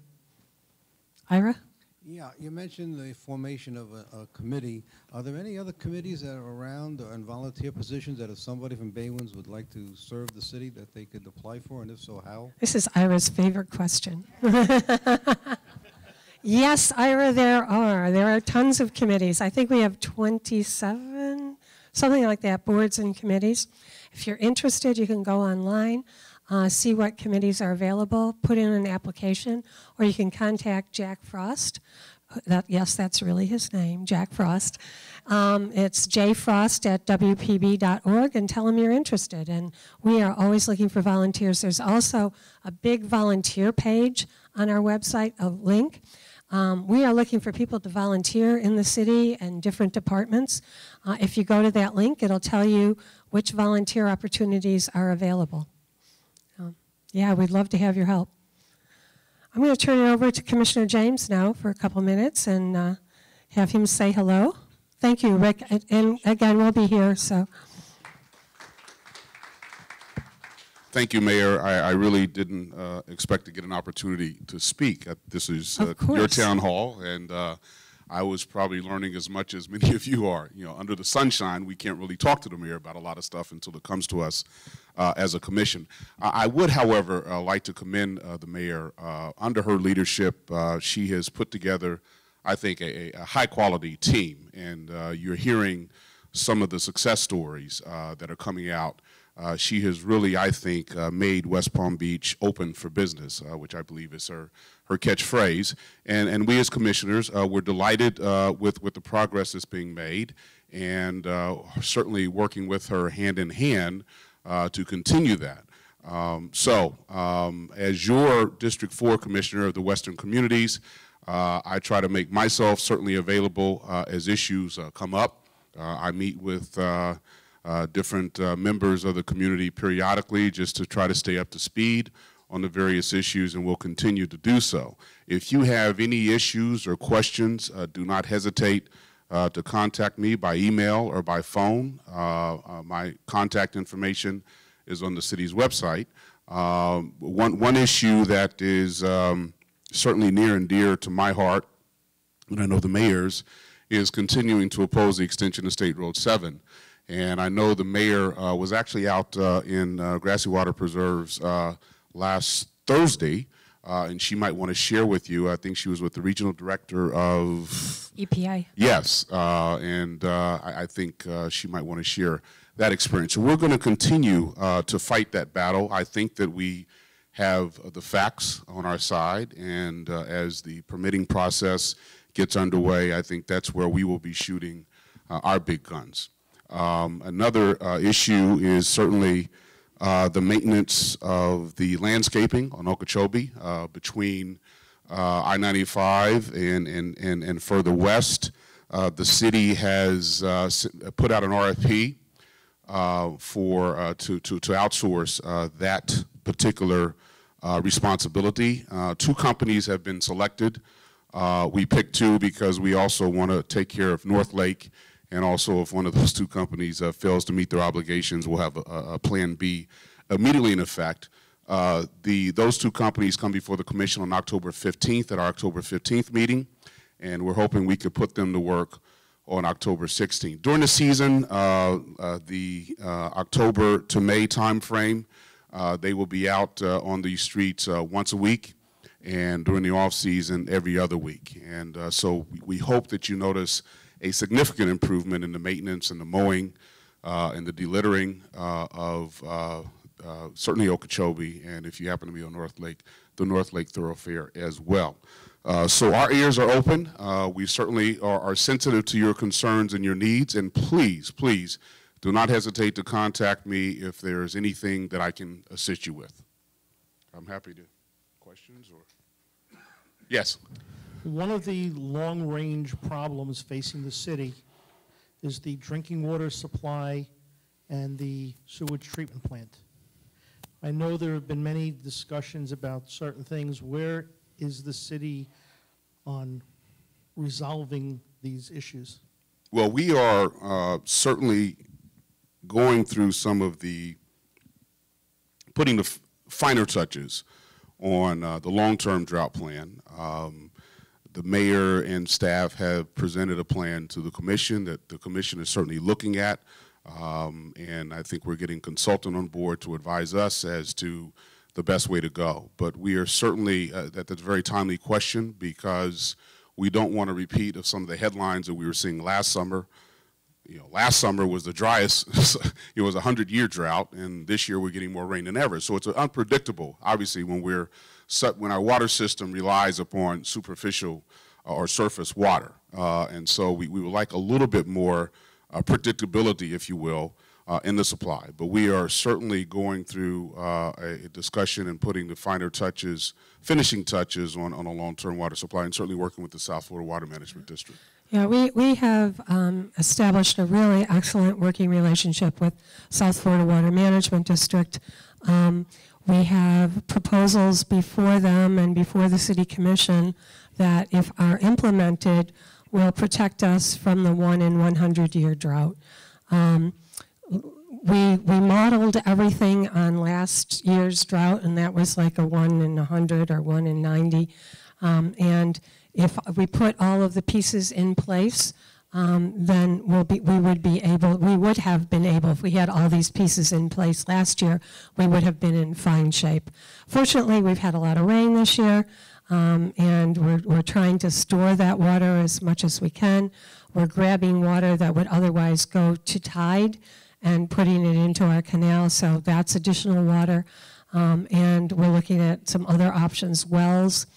Ira? Yeah, you mentioned the formation of a committee. Are there any other committees that are around and volunteer positions that if somebody from Baywinds would like to serve the city that they could apply for, and if so, how? This is Ira's favorite question. Yes, Ira, there are. There are tons of committees. I think we have 27, something like that, boards and committees. If you're interested, you can go online, see what committees are available, put in an application, or you can contact Jack Frost. Yes, that's really his name, Jack Frost. It's jfrost@wpb.org, and tell him you're interested. And we are always looking for volunteers. There's also a big volunteer page on our website, a link. We are looking for people to volunteer in the city and different departments. If you go to that link, it'll tell you which volunteer opportunities are available. Yeah, we'd love to have your help. I'm going to turn it over to Commissioner James now for a couple minutes and have him say hello. Thank you, Rick. And again, we'll be here. So. Thank you, Mayor. I really didn't expect to get an opportunity to speak. This is your town hall, and I was probably learning as much as many of you are. You know, under the sunshine, we can't really talk to the mayor about a lot of stuff until it comes to us as a commission. I would, however, like to commend the mayor. Under her leadership, she has put together, I think, a high-quality team, and you're hearing some of the success stories that are coming out. She has really, I think, made West Palm Beach open for business, which I believe is her catchphrase. And we as commissioners, we're delighted with the progress that's being made, and certainly working with her hand in hand to continue that. As your District 4 Commissioner of the Western Communities, I try to make myself certainly available as issues come up. I meet with different members of the community periodically just to try to stay up to speed on the various issues, and we'll continue to do so. If you have any issues or questions, do not hesitate to contact me by email or by phone. My contact information is on the city's website. One issue that is certainly near and dear to my heart, and I know the mayor's, is continuing to oppose the extension of State Road 7. And I know the mayor was actually out in Grassy Water Preserves last Thursday, and she might want to share with you. I think she was with the regional director of EPA. Yes, and I think she might want to share that experience. So we're going to continue to fight that battle. I think that we have the facts on our side, and as the permitting process gets underway, I think that's where we will be shooting our big guns. Another issue is certainly the maintenance of the landscaping on Okeechobee between I-95 and further west. The city has put out an RFP to outsource that particular responsibility. 2 companies have been selected. We picked 2 because we also want to take care of North Lake, and also if one of those 2 companies fails to meet their obligations, we'll have a plan B immediately in effect. Those 2 companies come before the commission on October 15th at our October 15th meeting, and we're hoping we could put them to work on October 16th. During the season, the October to May timeframe, they will be out on the streets once a week, and during the off season, every other week. And so we hope that you notice a significant improvement in the maintenance and the mowing and the delittering of certainly Okeechobee, and if you happen to be on North Lake, the North Lake thoroughfare as well. So our ears are open. We certainly are sensitive to your concerns and your needs, and please, please do not hesitate to contact me if there's anything that I can assist you with. I'm happy to. Questions or? Yes. One of the long-range problems facing the city is the drinking water supply and the sewage treatment plant. I know there have been many discussions about certain things. Where is the city on resolving these issues? Well, we are certainly going through some of the, putting the finer touches on the long-term drought plan. The mayor and staff have presented a plan to the commission that the commission is certainly looking at, and I think we're getting a consultant on board to advise us as to the best way to go. But we are certainly, that's a very timely question, because we don't want a repeat of some of the headlines that we were seeing last summer. You know, last summer was the driest, it was a 100-year drought, and this year we're getting more rain than ever. So it's unpredictable, obviously, when our water system relies upon superficial or surface water. And so we would like a little bit more predictability, if you will, in the supply. But we are certainly going through a discussion and putting the finer touches, finishing touches on a long-term water supply, and certainly working with the South Florida Water Management District. Yeah, we have established a really excellent working relationship with South Florida Water Management District. We have proposals before them and before the City Commission that, if are implemented, will protect us from the 1 in 100-year drought. We modeled everything on last year's drought, and that was like a 1 in 100 or 1 in 90. And if we put all of the pieces in place, then we would have been able, if we had all these pieces in place last year, we would have been in fine shape. Fortunately, we've had a lot of rain this year, and we're trying to store that water as much as we can. We're grabbing water that would otherwise go to tide and putting it into our canal, so that's additional water. And we're looking at some other options, wells,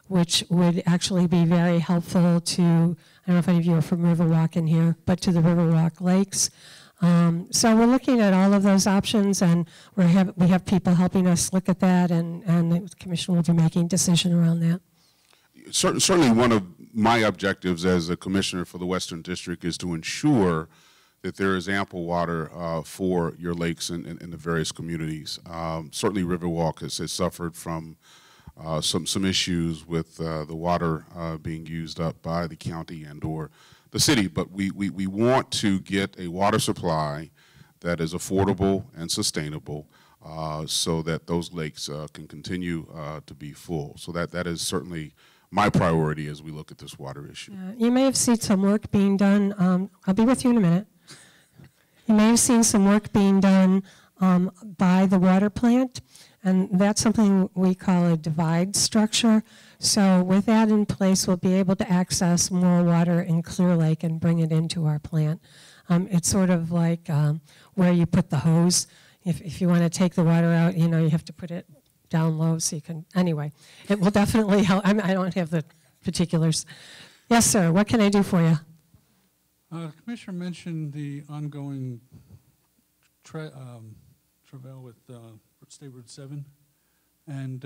which would actually be very helpful to, I don't know if any of you are from Riverwalk in here, but to the Riverwalk Lakes. So we're looking at all of those options, and we have people helping us look at that, and the commission will be making a decision around that. Certainly one of my objectives as a commissioner for the Western District is to ensure that there is ample water for your lakes in the various communities. Certainly Riverwalk has suffered from some issues with the water being used up by the county and or the city, but we want to get a water supply that is affordable and sustainable so that those lakes can continue to be full. So that is certainly my priority as we look at this water issue. You may have seen some work being done, I'll be with you in a minute. You may have seen some work being done by the water plant, and that's something we call a divide structure. So with that in place, we'll be able to access more water in Clear Lake and bring it into our plant. It's sort of like where you put the hose. If you want to take the water out, you know, you have to put it down low so you can, anyway. It will definitely help. I don't have the particulars. Yes, sir, what can I do for you? The Commissioner mentioned the ongoing travail with State Road 7, and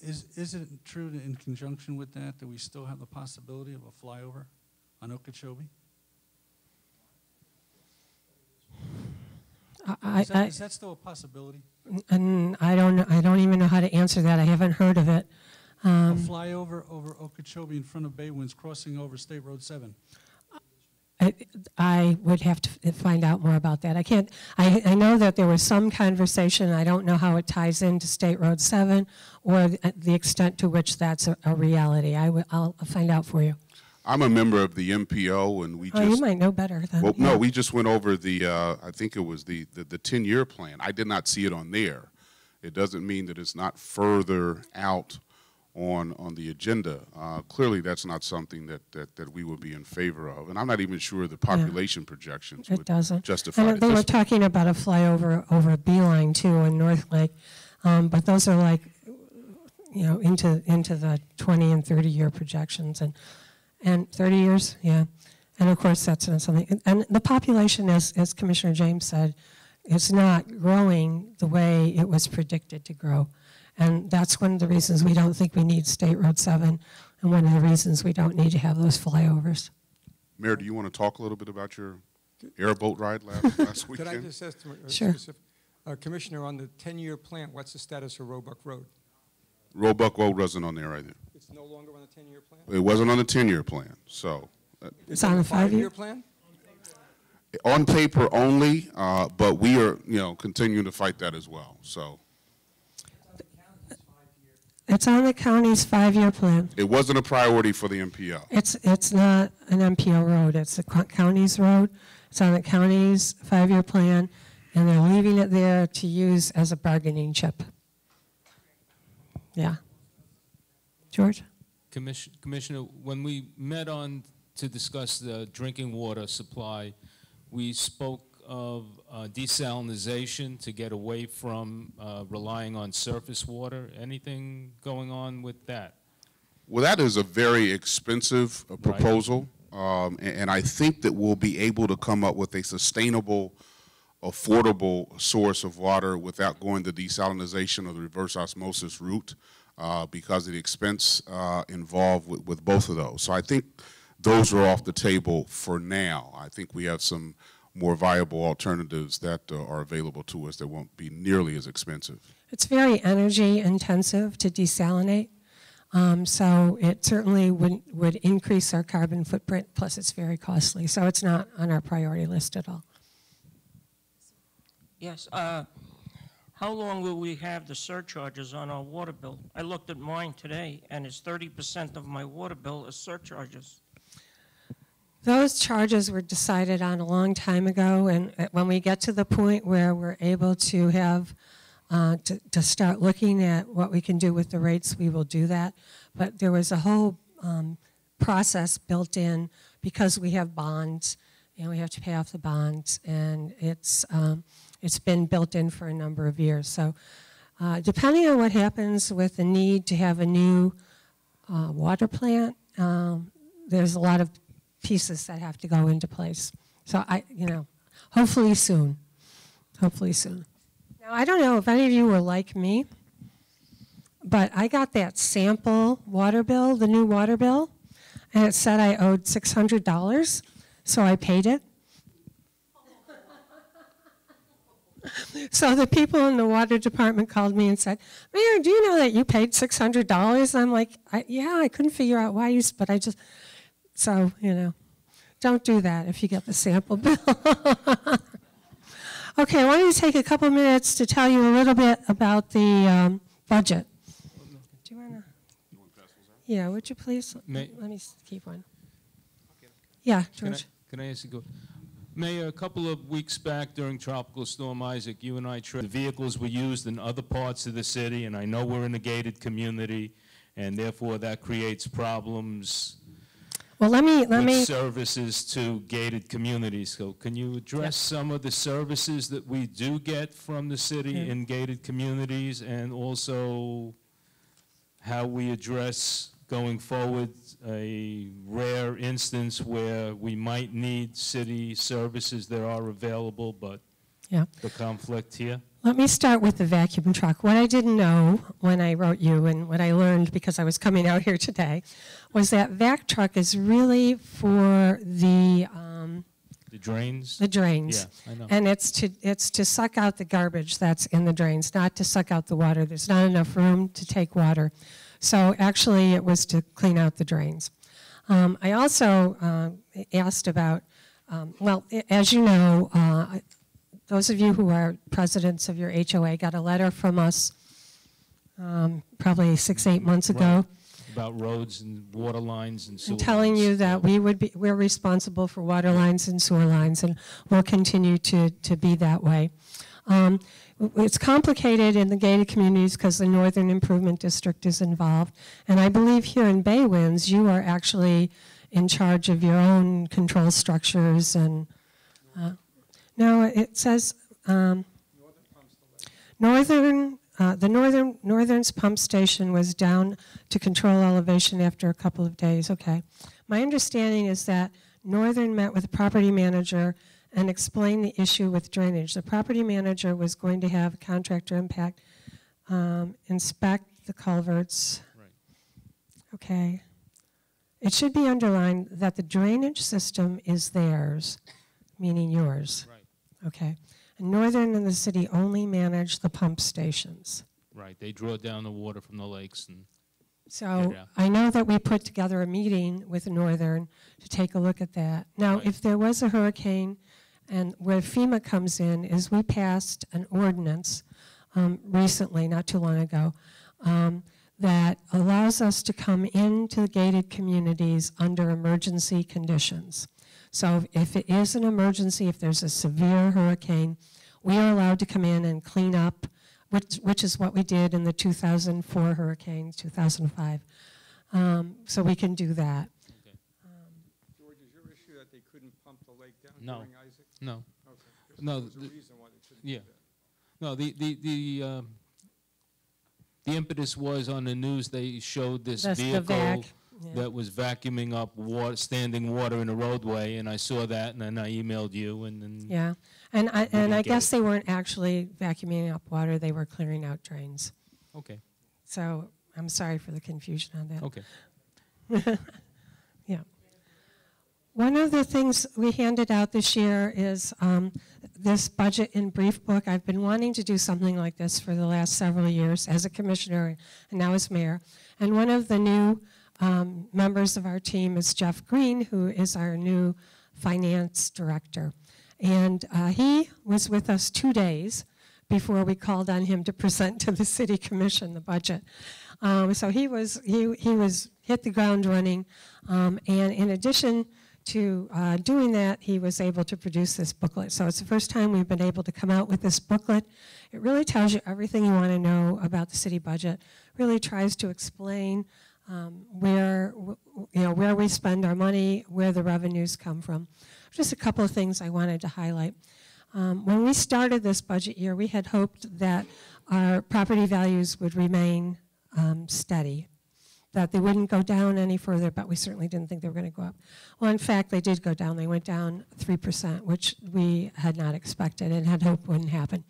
is it true that in conjunction with that we still have the possibility of a flyover on Okeechobee? Is that still a possibility? And I don't even know how to answer that. I haven't heard of it. A flyover over Okeechobee in front of Baywinds, crossing over State Road 7. I would have to find out more about that. I know that there was some conversation. I don't know how it ties into State Road 7 or the extent to which that's a reality. I'll find out for you. I'm a member of the MPO, and we just... Oh, you might know better than... Well, no, we just went over the, I think it was the 10-year plan. I did not see it on there. It doesn't mean that it's not further out on the agenda. Clearly, that's not something that we would be in favor of. And I'm not even sure the population projections would justify it. And they were talking about a flyover over Beeline, too, in North Lake. But those are like, you know, into the 20 and 30-year projections. And 30 years, yeah. And of course, that's not something. And the population, as Commissioner James said, is not growing the way it was predicted to grow. And that's one of the reasons we don't think we need State Road 7, and one of the reasons we don't need to have those flyovers. Mayor, do you want to talk a little bit about your airboat ride last weekend? Could I just ask Sure. Commissioner, on the 10-year plan, what's the status of Roebuck Road? Roebuck Road wasn't on there either. It's no longer on the 10-year plan? It wasn't on the 10-year plan, so. It's on the 5-year plan? On paper only, but we are, you know, continuing to fight that as well, so. It's on the county's 5-year plan. It wasn't a priority for the MPO. It's not an MPO road. It's the county's road. It's on the county's 5-year plan, and they're leaving it there to use as a bargaining chip. Yeah. George? Commissioner, when we met on to discuss the drinking water supply, we spoke of desalinization to get away from relying on surface water. Anything going on with that? Well, that is a very expensive proposal, and I think that we'll be able to come up with a sustainable, affordable source of water without going the desalinization or the reverse osmosis route because of the expense involved with both of those. So I think those are off the table for now. I think we have some more viable alternatives that are available to us that won't be nearly as expensive. It's very energy intensive to desalinate, so it certainly would increase our carbon footprint, plus it's very costly, so it's not on our priority list at all. Yes, how long will we have the surcharges on our water bill? I looked at mine today, and it's 30% of my water bill is surcharges. Those charges were decided on a long time ago, and when we get to the point where we're able to have, to start looking at what we can do with the rates, we will do that. But there was a whole process built in because we have bonds, and we have to pay off the bonds, and it's been built in for a number of years. So depending on what happens with the need to have a new water plant, there's a lot of pieces that have to go into place. So hopefully soon. Hopefully soon. Now, I don't know if any of you were like me, but I got that sample water bill, the new water bill, and it said I owed $600, so I paid it. So the people in the water department called me and said, Mayor, do you know that you paid $600? I'm like, yeah, I couldn't figure out why you, but I just, so, don't do that if you get the sample bill. Okay, I wanted to take a couple minutes to tell you a little bit about the budget. Do you want to? Yeah, would you please? Let me keep one. Yeah, George. Can I ask you? Mayor, a couple of weeks back during Tropical Storm Isaac, you and I tried. The vehicles were used in other parts of the city, and I know we're in a gated community, and therefore that creates problems. Well, let me services to gated communities. So can you address some of the services that we do get from the city in gated communities, and also how we address going forward a rare instance where we might need city services that are available, but the conflict here? Let me start with the vacuum truck. What I didn't know when I wrote you, and what I learned because I was coming out here today, was that vac truck is really for the drains? The drains. Yeah, I know. And it's to suck out the garbage that's in the drains, not to suck out the water. There's not enough room to take water. So actually it was to clean out the drains. I also asked about, well, as you know, those of you who are presidents of your HOA got a letter from us probably 6-8 months ago about roads and water lines and sewer I'm telling lines. you that we're responsible for water lines and sewer lines, and we'll continue to be that way. It's complicated in the gated communities because the Northern Improvement District is involved, and I believe here in Baywinds you are actually in charge of your own control structures and. No, it says Northern's pump station was down to control elevation after a couple of days. Okay. My understanding is that Northern met with the property manager and explained the issue with drainage. The property manager was going to have a contractor impact inspect the culverts. Right. Okay. It should be underlined that the drainage system is theirs, meaning yours. Right. Okay. And Northern and the city only manage the pump stations. Right. They draw down the water from the lakes and. So I know that we put together a meeting with Northern to take a look at that. Now, Right. if there was a hurricane, and where FEMA comes in is we passed an ordinance recently, not too long ago, that allows us to come into the gated communities under emergency conditions. So if it is an emergency, if there's a severe hurricane, we are allowed to come in and clean up, which is what we did in the 2004 hurricane, 2005. So we can do that. Okay. George, is your issue that they couldn't pump the lake down No. during Isaac? No. Okay. No, There's a the- reason why they couldn't yeah. do that. No, the impetus was on the news. They showed this That's the vehicle vac, yeah. that was vacuuming up water, standing water in the roadway, and I saw that, and then I emailed you, and then Yeah, and I didn't get guess it. they weren't actually vacuuming up water, they were clearing out drains. okay, So I'm sorry for the confusion on that. okay. Yeah. One of the things we handed out this year is this budget in brief book. I've been wanting to do something like this for the last several years as a commissioner and now as mayor. And one of the new members of our team is Jeff Green, who is our new finance director. And he was with us 2 days before we called on him to present to the city commission the budget. So he hit the ground running, and in addition to doing that, he was able to produce this booklet. So it's the first time we've been able to come out with this booklet. It really tells you everything you want to know about the city budget. Really tries to explain where we spend our money, where the revenues come from. Just a couple of things I wanted to highlight. When we started this budget year, we had hoped that our property values would remain steady, that they wouldn't go down any further, but we certainly didn't think they were going to go up. Well, in fact, they did go down. They went down 3%, which we had not expected and had hoped wouldn't happen.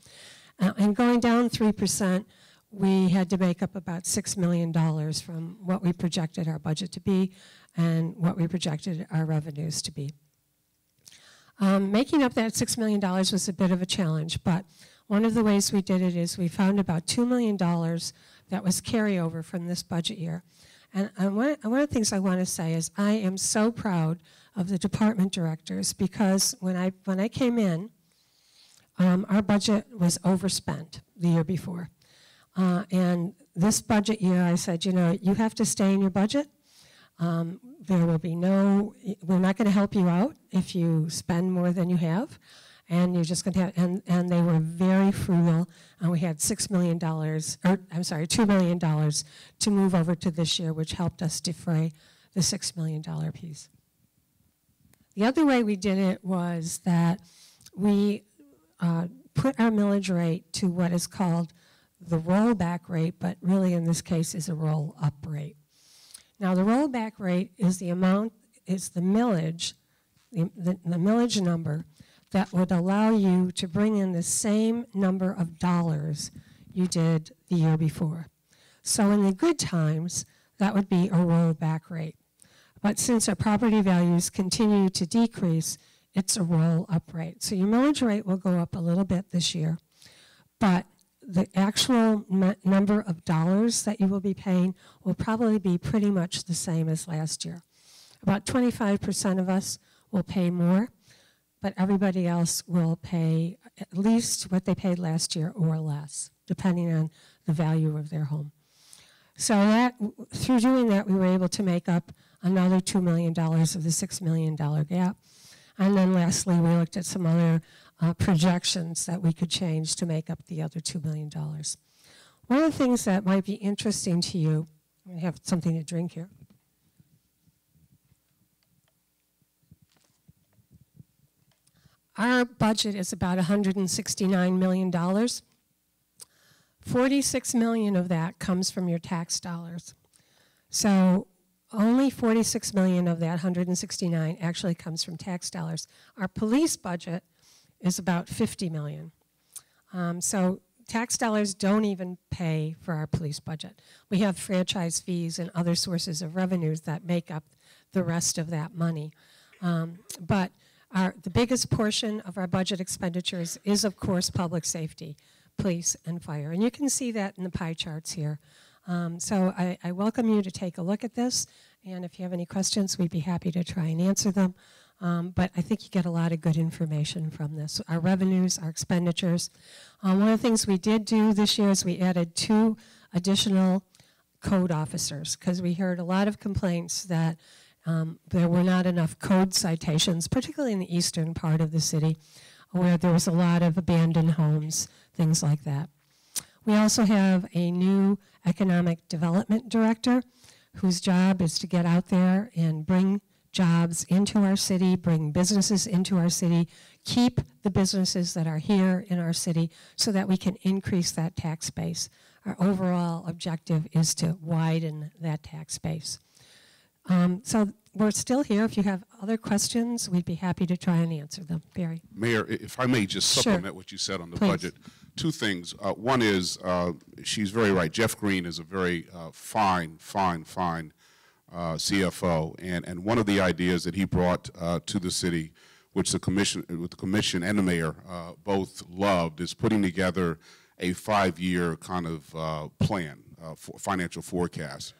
And going down 3%, we had to make up about $6 million from what we projected our budget to be and what we projected our revenues to be. Making up that $6 million was a bit of a challenge, but one of the ways we did it is we found about $2 million that was carryover from this budget year. And one of the things I want to say is I am so proud of the department directors because when I came in, our budget was overspent the year before. And this budget year I said, you have to stay in your budget. There will be we're not going to help you out if you spend more than you have. And you're just going to have, and they were very frugal, and we had $2 million to move over to this year, which helped us defray the $6 million piece. The other way we did it was that we put our millage rate to what is called the rollback rate, but really in this case is a roll-up rate. Now the rollback rate is the millage, the millage number that would allow you to bring in the same number of dollars you did the year before. So in the good times, that would be a rollback rate. But since our property values continue to decrease, it's a roll-up rate. So your millage rate will go up a little bit this year, but the actual number of dollars that you will be paying will probably be pretty much the same as last year. About 25% of us will pay more, but everybody else will pay at least what they paid last year or less, depending on the value of their home. So that, through doing that, we were able to make up another $2 million of the $6 million gap. And then lastly, we looked at some other projections that we could change to make up the other $2 million. One of the things that might be interesting to you, I'm going to have something to drink here. Our budget is about $169 million. $46 million of that comes from your tax dollars. So only $46 million of that 169 actually comes from tax dollars. Our police budget is about $50 million. So tax dollars don't even pay for our police budget. We have franchise fees and other sources of revenues that make up the rest of that money. But the biggest portion of our budget expenditures is, of course, public safety, police, and fire. And you can see that in the pie charts here. So I welcome you to take a look at this, and if you have any questions, we'd be happy to try and answer them. But I think you get a lot of good information from this. Our revenues, our expenditures. One of the things we did do this year is we added 2 additional code officers, because we heard a lot of complaints that there were not enough code citations, particularly in the eastern part of the city, where there was a lot of abandoned homes, things like that. We also have a new economic development director whose job is to get out there and bring jobs into our city, bring businesses into our city, keep the businesses that are here in our city so that we can increase that tax base. Our overall objective is to widen that tax base. So we're still here. If you have other questions, we'd be happy to try and answer them. Barry. Mayor, if I may just supplement what you said on the budget. 2 things. One is, she's very right. Jeff Green is a very fine CFO, and one of the ideas that he brought to the city, which the commission and the mayor both loved, is putting together a 5-year kind of plan, financial forecast.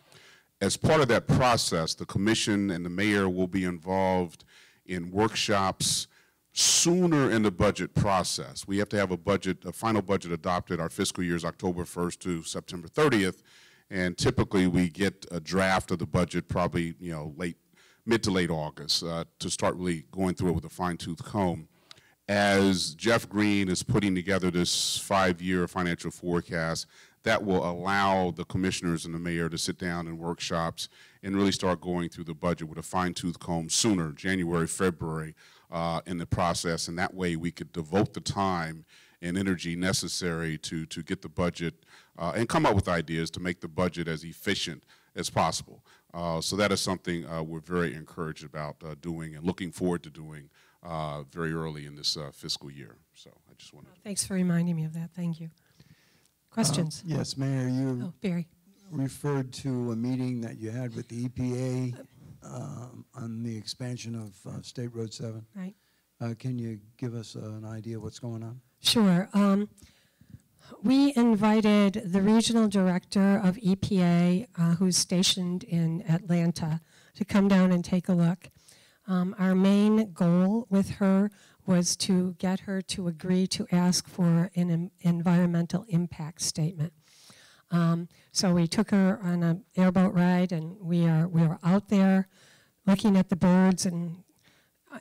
As part of that process, the commission and the mayor will be involved in workshops sooner in the budget process. We have to have a final budget adopted. Our fiscal year is October 1st to September 30th, and typically we get a draft of the budget probably, mid to late August to start really going through it with a fine-tooth comb. As Jeff Green is putting together this 5-year financial forecast, that will allow the commissioners and the mayor to sit down in workshops and really start going through the budget with a fine-tooth comb sooner, January, February, in the process, and that way we could devote the time and energy necessary to get the budget and come up with ideas to make the budget as efficient as possible. So that is something we're very encouraged about doing and looking forward to doing very early in this fiscal year. So I just wanted to... Thanks for reminding me of that. Thank you. Questions? Yes, Mayor, you Barry. referred to a meeting that you had with the EPA on the expansion of State Road 7. Right. Can you give us an idea of what's going on? Sure. We invited the regional director of EPA, who's stationed in Atlanta, to come down and take a look. Our main goal with her was to get her to agree to ask for an environmental impact statement. So we took her on an airboat ride, and we were out there looking at the birds and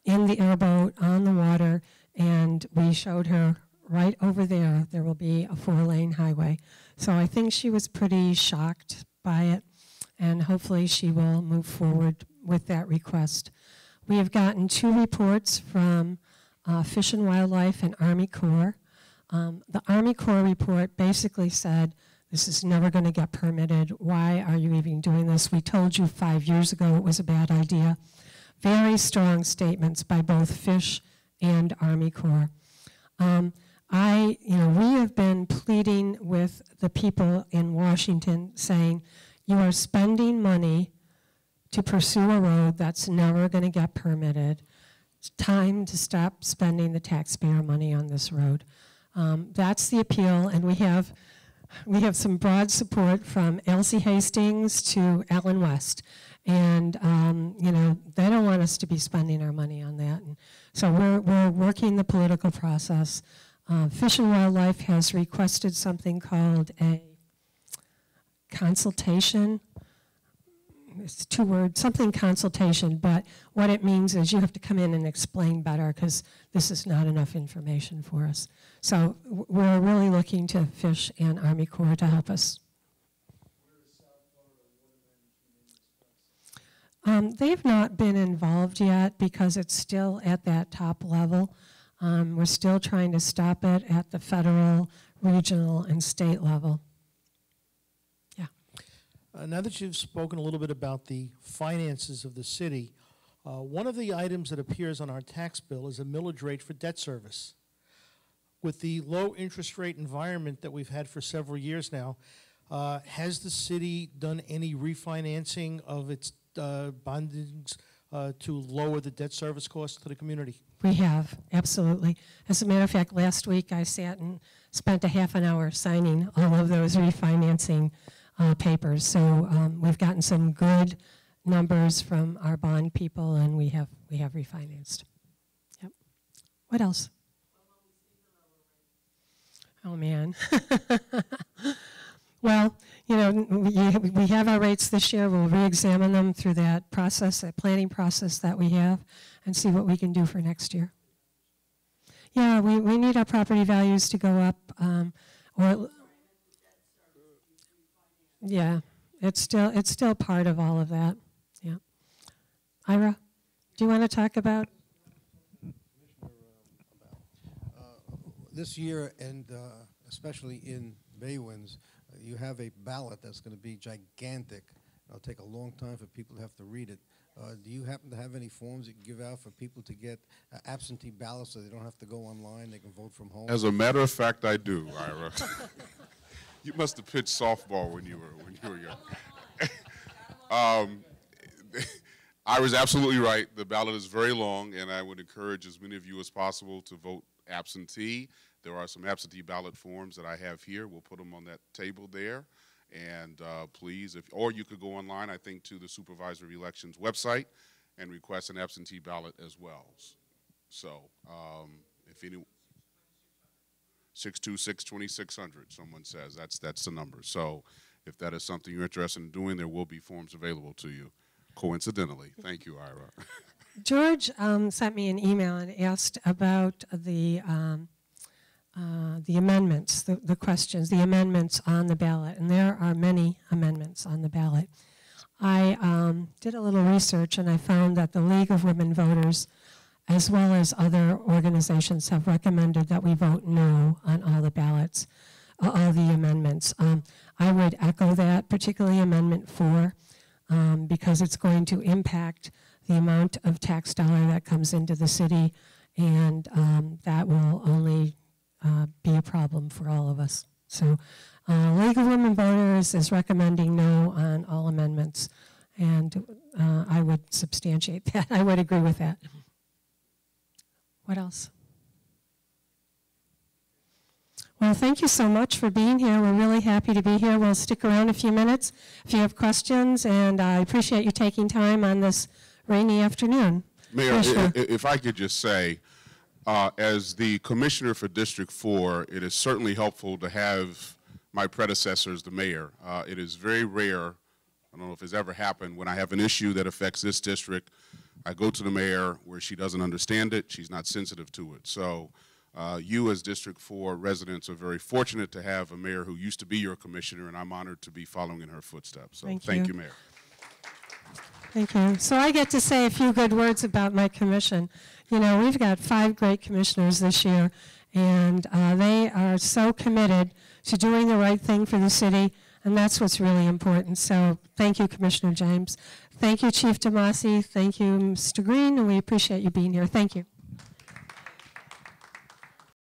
in the airboat on the water, and we showed her right over there will be a 4-lane highway. So I think she was pretty shocked by it, and hopefully she will move forward with that request. We have gotten 2 reports from Fish and Wildlife and Army Corps. The Army Corps report basically said, this is never going to get permitted. Why are you even doing this? We told you 5 years ago it was a bad idea. Very strong statements by both Fish and Army Corps. We have been pleading with the people in Washington saying, you are spending money to pursue a road that's never going to get permitted. It's time to stop spending the taxpayer money on this road. That's the appeal, and we have some broad support from Elsie Hastings to Alan West. And, they don't want us to be spending our money on that. And so we're working the political process. Fish and Wildlife has requested something called consultation. It's 2 words, something consultation, but what it means is you have to come in and explain better because this is not enough information for us. So we're really looking to Fish and Army Corps to help us. They've not been involved yet because it's still at that top level. We're still trying to stop it at the federal, regional, and state level. Now that you've spoken a little bit about the finances of the city, one of the items that appears on our tax bill is a millage rate for debt service. With the low interest rate environment that we've had for several years now, has the city done any refinancing of its bondings to lower the debt service costs to the community? We have, absolutely. As a matter of fact, last week I sat and spent a half an hour signing all of those refinancing papers. So we've gotten some good numbers from our bond people, and we have refinanced. Yep. What else? Oh man. Well, you know, we have our rates this year. We'll re-examine them through that process, that planning process that we have, and see what we can do for next year. Yeah, we need our property values to go up, yeah, it's still part of all of that. Yeah. Ira, do you want to talk about? This year, and especially in Baywinds, you have a ballot that's going to be gigantic. It'll take a long time for people to have to read it. Do you happen to have any forms that you give out for people to get absentee ballots so they don't have to go online, they can vote from home? As a matter of fact, I do, Ira. You must have pitched softball when you were young. Ira's absolutely right. The ballot is very long, and I would encourage as many of you as possible to vote absentee. There are some absentee ballot forms that I have here. We'll put them on that table there. And please, or you could go online, I think, to the Supervisor of Elections website and request an absentee ballot as well. So if any... 626-2600, someone says. That's the number. So if that is something you're interested in doing, there will be forms available to you, coincidentally. Thank you, Ira. George sent me an email and asked about the amendments, the questions, the amendments on the ballot, and there are many amendments on the ballot. I did a little research, and I found that the League of Women Voters, as well as other organizations, have recommended that we vote no on all the ballots, all the amendments. I would echo that, particularly Amendment 4, because it's going to impact the amount of tax dollar that comes into the city, and that will only be a problem for all of us. So League of Women Voters is recommending no on all amendments, and I would substantiate that. I would agree with that. What else? Well, thank you so much for being here. We're really happy to be here. We'll stick around a few minutes if you have questions, and I appreciate you taking time on this rainy afternoon. Mayor, if I could just say, as the Commissioner for District 4, it is certainly helpful to have my predecessor as the mayor. It is very rare, I don't know if it's ever happened, when I have an issue that affects this district, I go to the mayor where she doesn't understand it, she's not sensitive to it. So you as District 4 residents are very fortunate to have a mayor who used to be your commissioner, and I'm honored to be following in her footsteps. So thank you, Mayor. Thank you. So I get to say a few good words about my commission. You know, we've got 5 great commissioners this year, and they are so committed to doing the right thing for the city, and that's what's really important. So thank you, Commissioner James. Thank you, Chief Tomasi. Thank you, Mr. Green, and we appreciate you being here. Thank you.